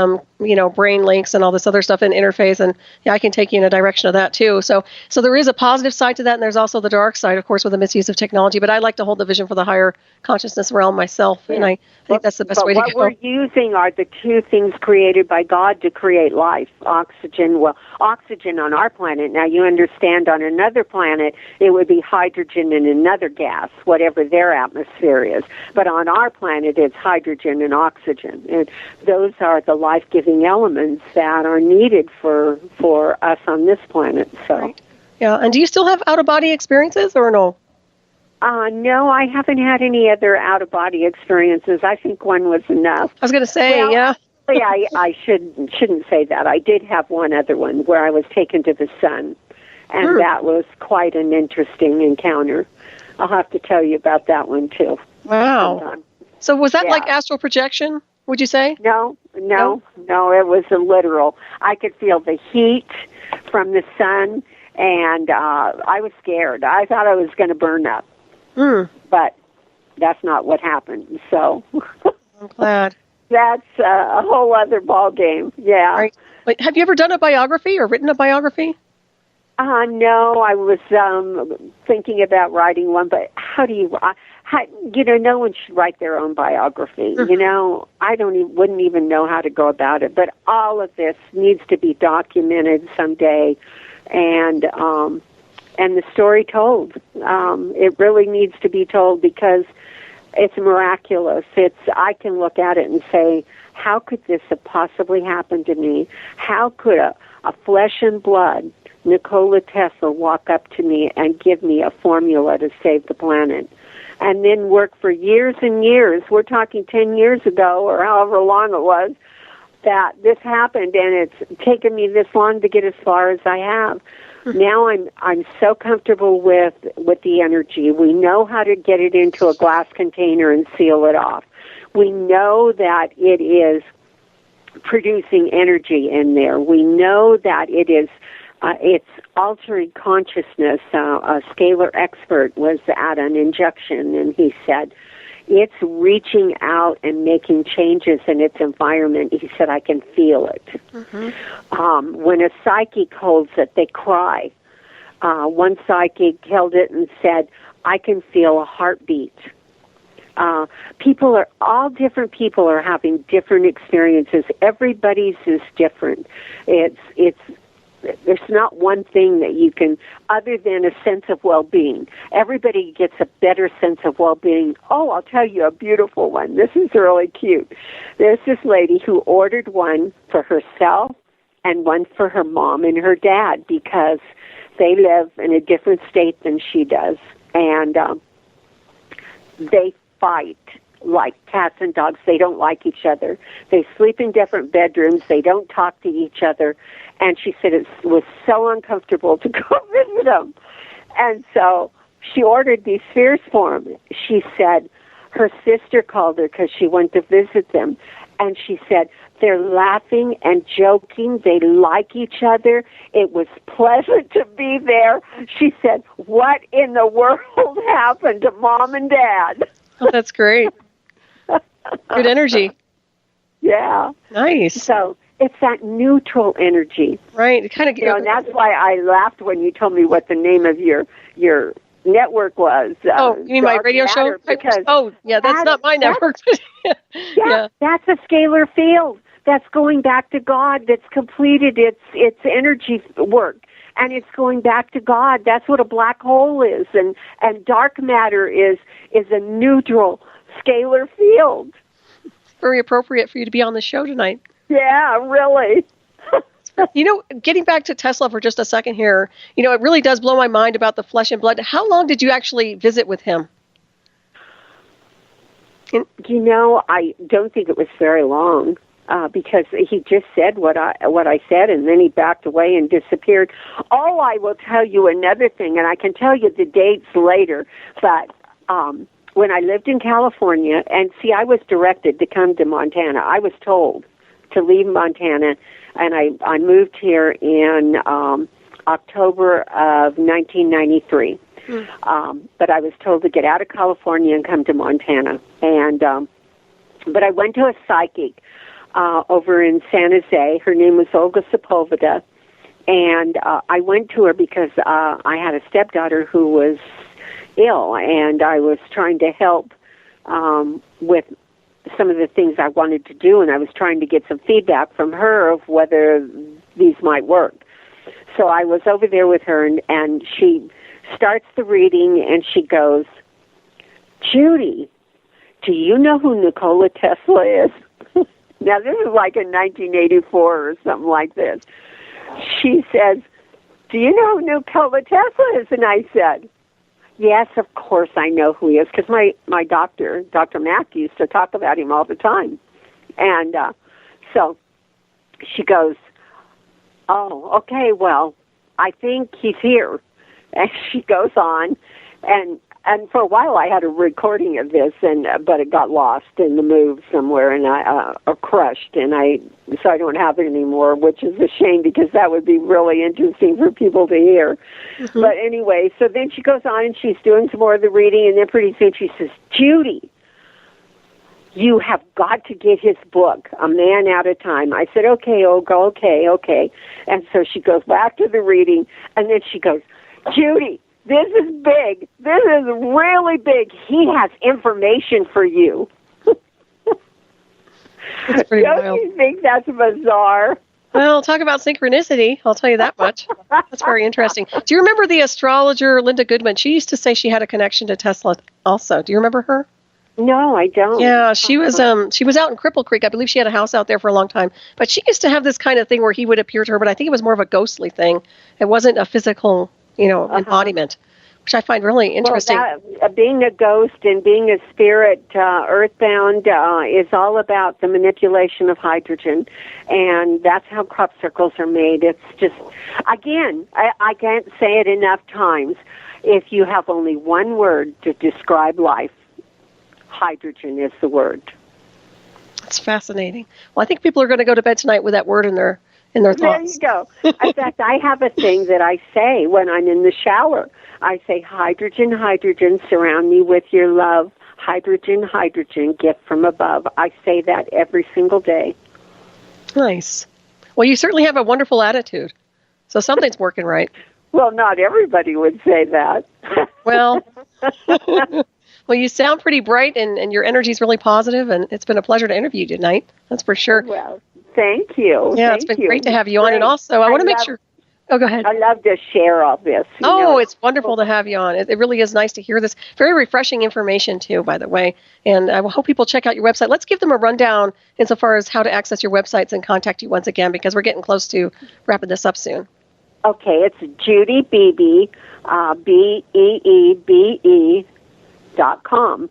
brain links and all this other stuff in interface. And yeah, I can take you in a direction of that too. So there is a positive side to that. And there's also the dark side, of course, with the misuse of technology. But I like to hold the vision for the higher consciousness realm myself. Yeah. And I think that's the best way to go. What we're using are the two things created by God to create life. Oxygen on our planet. Now, you understand, on another planet, it would be hydrogen and another gas, whatever their atmosphere is. But on our planet, it's hydrogen and oxygen. And those are the life-giving elements that are needed for us on this planet. So, right. Yeah. And do you still have out-of-body experiences or no? No, I haven't had any other out-of-body experiences. I think one was enough. I was going to say, yeah. I shouldn't say that. I did have one other one where I was taken to the sun, and that was quite an interesting encounter. I'll have to tell you about that one too. Wow. Sometime. So was that like astral projection, would you say? No, it was a literal. I could feel the heat from the sun, and I was scared. I thought I was going to burn up. But that's not what happened. So I'm glad. That's a whole other ball game. Yeah. Right. But have you ever done a biography or written a biography? No, I was thinking about writing one, but how do you? No one should write their own biography. I wouldn't even know how to go about it. But all of this needs to be documented someday, and the story told. It really needs to be told, because it's miraculous. I can look at it and say, how could this have possibly happened to me? How could a flesh and blood Nikola Tesla walk up to me and give me a formula to save the planet? And then work for years and years. We're talking 10 years ago, or however long it was, that this happened, and it's taken me this long to get as far as I have. Now I'm so comfortable with the energy. We know how to get it into a glass container and seal it off. We know that it is producing energy in there. We know that it's altering consciousness. A scalar expert was at an injection, and he said, it's reaching out and making changes in its environment. He said, I can feel it. When a psychic holds it, they cry. One psychic held it and said, I can feel a heartbeat. All different people are having different experiences. Everybody's is different. There's not one thing that you can, other than a sense of well-being. Everybody gets a better sense of well-being. Oh, I'll tell you a beautiful one. This is really cute. There's this lady who ordered one for herself and one for her mom and her dad, because they live in a different state than she does. And they fight like cats and dogs. They don't like each other. They sleep in different bedrooms. They don't talk to each other. And she said it was so uncomfortable to go visit them. And so she ordered these spheres for them. She said her sister called her because she went to visit them. And she said, they're laughing and joking. They like each other. It was pleasant to be there. She said, what in the world happened to Mom and Dad? Oh, that's great. Good energy. Yeah. Nice. So it's that neutral energy. Right. It kind of, and that's why I laughed when you told me what the name of your network was. You mean my radio show? Because that's not my network. Yeah, that's a scalar field that's going back to God, that's completed its energy work, and it's going back to God. That's what a black hole is, and dark matter is a neutral scalar field. Very appropriate for you to be on the show tonight. Yeah, really. Getting back to Tesla for just a second here, it really does blow my mind about the flesh and blood. How long did you actually visit with him? I don't think it was very long, because he just said what I said, and then he backed away and disappeared. Oh, I will tell you another thing, and I can tell you the dates later, but when I lived in California, and see, I was directed to come to Montana. I was told to leave Montana, and I moved here in October of 1993. But I was told to get out of California and come to Montana. And but I went to a psychic over in San Jose. Her name was Olga Sepulveda. And I went to her because I had a stepdaughter who was ill, and I was trying to help with some of the things I wanted to do, and I was trying to get some feedback from her of whether these might work. So I was over there with her, and she starts the reading, and she goes, Judy, do you know who Nikola Tesla is? Now, this is like in 1984 or something like this. She says, do you know who Nikola Tesla is? And I said, yes, of course I know who he is, because my doctor, Dr. Mack, used to talk about him all the time. And so she goes, oh, okay, well, I think he's here. And she goes on, and for a while I had a recording of this, but it got lost in the move somewhere, and or crushed, so I don't have it anymore, which is a shame, because that would be really interesting for people to hear. Mm-hmm. But anyway, so then she goes on, and she's doing some more of the reading, and then pretty soon she says, Judy, you have got to get his book, A Man at a Time. I said, okay, Olga, okay. And so she goes back to the reading, and then she goes, Judy, this is big. This is really big. He has information for you. That's pretty wild. Don't you think that's bizarre? Well, talk about synchronicity. I'll tell you that much. That's very interesting. Do you remember the astrologer Linda Goodman? She used to say she had a connection to Tesla also. Do you remember her? No, I don't. Yeah, she was out in Cripple Creek. I believe she had a house out there for a long time. But she used to have this kind of thing where he would appear to her, but I think it was more of a ghostly thing. It wasn't a physical, embodiment, which I find really interesting. Well, being a ghost and being a spirit, earthbound, is all about the manipulation of hydrogen, and that's how crop circles are made. It's just, again, I can't say it enough times. If you have only one word to describe life, hydrogen is the word. That's fascinating. Well, I think people are going to go to bed tonight with that word in their thoughts. There you go. In fact, I have a thing that I say when I'm in the shower. I say, hydrogen, hydrogen, surround me with your love. Hydrogen, hydrogen, gift from above. I say that every single day. Nice. Well, you certainly have a wonderful attitude. So something's working right. Well, not everybody would say that. Well, you sound pretty bright, and your energy is really positive, and it's been a pleasure to interview you tonight. That's for sure. Well, thank you. Yeah, it's been great to have you on, and also I want to make sure. Oh, go ahead. I love to share all this. It's wonderful to have you on. It really is nice to hear this. Very refreshing information, too, by the way. And I hope people check out your website. Let's give them a rundown insofar as how to access your websites and contact you once again, because we're getting close to wrapping this up soon. Okay, it's Judy Beebe, BEEBE.com.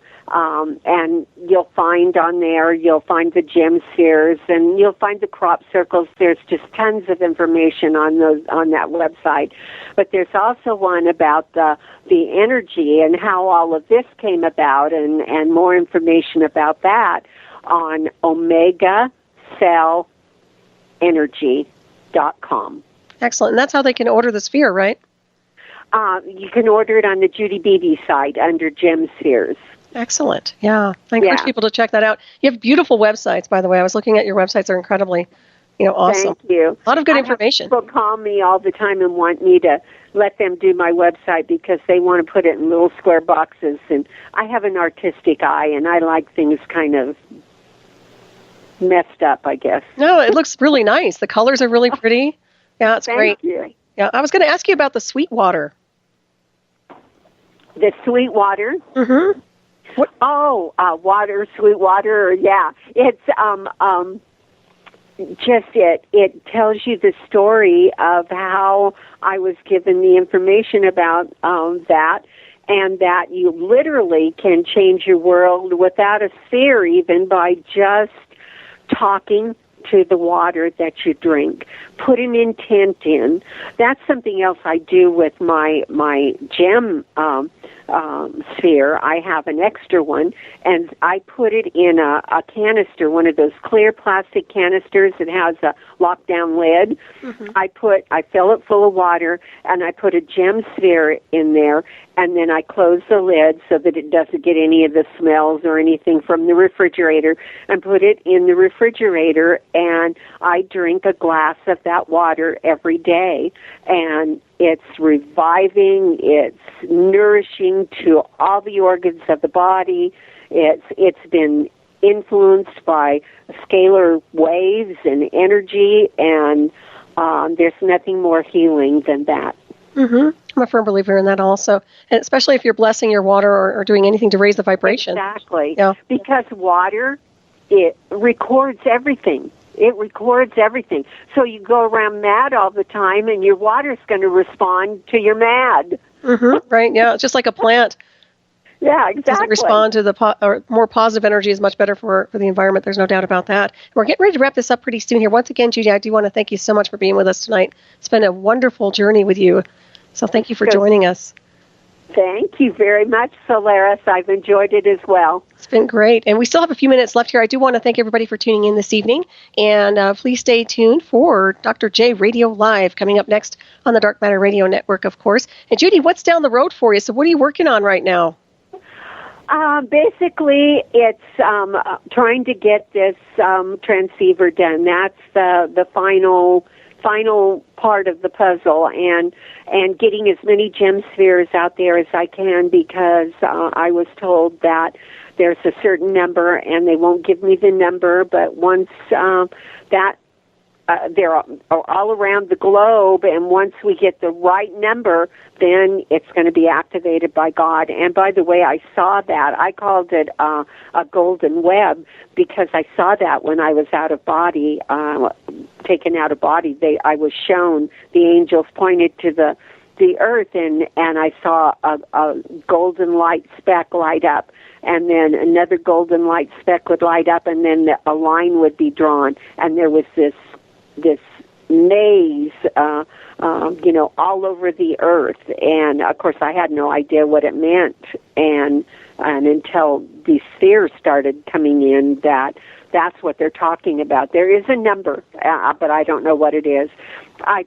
And you'll find on there, you'll find the gem seers, and you'll find the crop circles. There's just tons of information on that website. But there's also one about the energy and how all of this came about, and more information about that on OmegaCellEnergy.com. Excellent. And that's how they can order the sphere, right? You can order it on the Judy Beebe site under Gem Spheres. Excellent. Yeah. I encourage people to check that out. You have beautiful websites, by the way. I was looking at your websites. They're incredibly, awesome. Thank you. A lot of good information. People call me all the time and want me to let them do my website because they want to put it in little square boxes. And I have an artistic eye, and I like things kind of messed up, I guess. No, it looks really nice. The colors are really pretty. Yeah, it's great. Thank you. Yeah, I was going to ask you about the sweet water. The sweet water? Mm-hmm. What? Oh, water, sweet water. Yeah, it's it tells you the story of how I was given the information about that, and that you literally can change your world without a sphere, even by just talking to the water that you drink. Put an intent in. That's something else I do with my gem sphere. I have an extra one, and I put it in a canister, one of those clear plastic canisters that has a lockdown lid. Mm-hmm. I fill it full of water, and I put a gem sphere in there, and then I close the lid so that it doesn't get any of the smells or anything from the refrigerator, and put it in the refrigerator, and I drink a glass of that water every day, and it's reviving, it's nourishing to all the organs of the body. It's been influenced by scalar waves and energy, and there's nothing more healing than that. Mm-hmm. I'm a firm believer in that also, and especially if you're blessing your water or doing anything to raise the vibration. Exactly. Yeah. Because water, it records everything. It records everything. So you go around mad all the time, and your water's going to respond to your mad. Mm-hmm. Right, yeah. It's just like a plant. Yeah, exactly. Doesn't respond to or more positive energy is much better for the environment. There's no doubt about that. We're getting ready to wrap this up pretty soon here. Once again, Judy, I do want to thank you so much for being with us tonight. It's been a wonderful journey with you. So thank you for joining us. Thank you very much, Solaris. I've enjoyed it as well. It's been great. And we still have a few minutes left here. I do want to thank everybody for tuning in this evening. And please stay tuned for Dr. J Radio Live coming up next on the Dark Matter Radio Network, of course. And Judy, what's down the road for you? So what are you working on right now? Basically, it's trying to get this transceiver done. That's the final part of the puzzle, and getting as many gem spheres out there as I can, because I was told that there's a certain number, and they won't give me the number, but once they're all around the globe, and once we get the right number, then it's going to be activated by God. And by the way, I saw that. I called it a golden web, because I saw that when I was out of body, taken out of body. I was shown, the angels pointed to the earth, and I saw a golden light speck light up, and then another golden light speck would light up, and then a line would be drawn, and there was this maze, all over the earth. And of course, I had no idea what it meant, and until these spheres started coming in, that's what they're talking about. There is a number, but I don't know what it is. I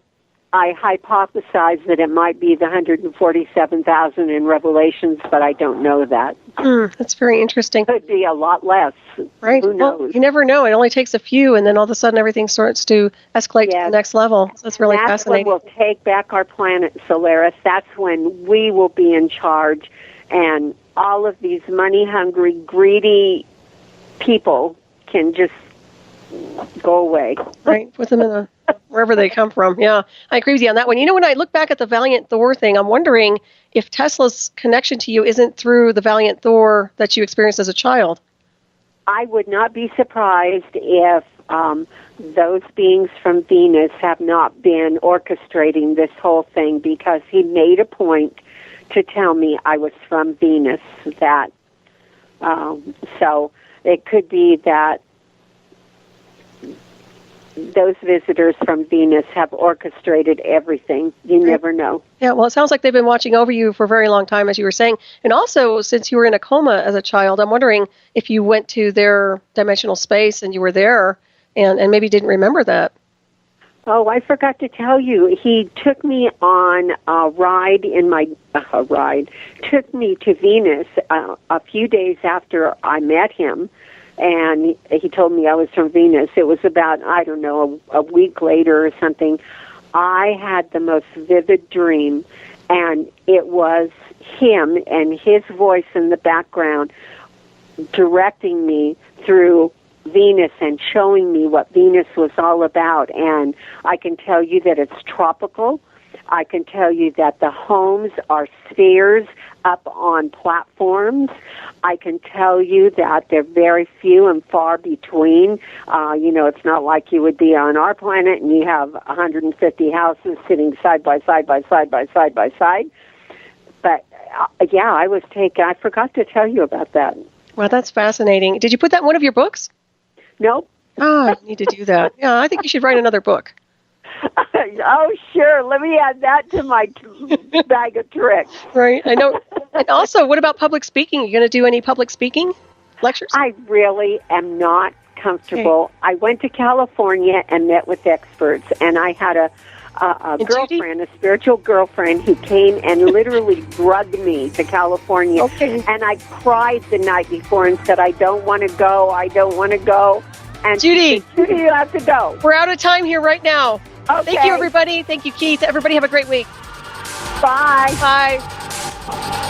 hypothesize that it might be the 147,000 in Revelations, but I don't know that. That's very interesting. It could be a lot less. Right. Who knows? Well, you never know. It only takes a few, and then all of a sudden everything starts to escalate to the next level. So that's really fascinating. That's when we'll take back our planet, Solaris. That's when we will be in charge, and all of these money-hungry, greedy people can just go away. Right. Put them in wherever they come from. Yeah, I agree with you on that one. You know, when I look back at the Valiant Thor thing, I'm wondering if Tesla's connection to you isn't through the Valiant Thor that you experienced as a child. I would not be surprised if those beings from Venus have not been orchestrating this whole thing, because he made a point to tell me I was from Venus. That so it could be that those visitors from Venus have orchestrated everything. You never know. Yeah, well, it sounds like they've been watching over you for a very long time, as you were saying. And also, since you were in a coma as a child, I'm wondering if you went to their dimensional space and you were there and maybe didn't remember that. Oh, I forgot to tell you. He took me on a ride took me to Venus a few days after I met him. And he told me I was from Venus. It was about, I don't know, a week later or something. I had the most vivid dream, and it was him and his voice in the background directing me through Venus and showing me what Venus was all about. And I can tell you that it's tropical. I can tell you that the homes are spheres up on platforms. I can tell you that they're very few and far between. It's not like you would be on our planet and you have 150 houses sitting side by side by side by side by side. But, I forgot to tell you about that. Well, that's fascinating. Did you put that in one of your books? Nope. Oh, I need to do that. Yeah, I think you should write another book. Oh, sure. Let me add that to my bag of tricks. Right. I know. And also, what about public speaking? Are you going to do any public speaking lectures? I really am not comfortable. Okay. I went to California and met with experts, and I had a girlfriend, a spiritual girlfriend, who came and literally drugged me to California. Okay. And I cried the night before and said, I don't want to go. I don't want to go. And Judy, you have to go. We're out of time here right now. Okay. Thank you, everybody. Thank you, Keith. Everybody have a great week. Bye. Bye.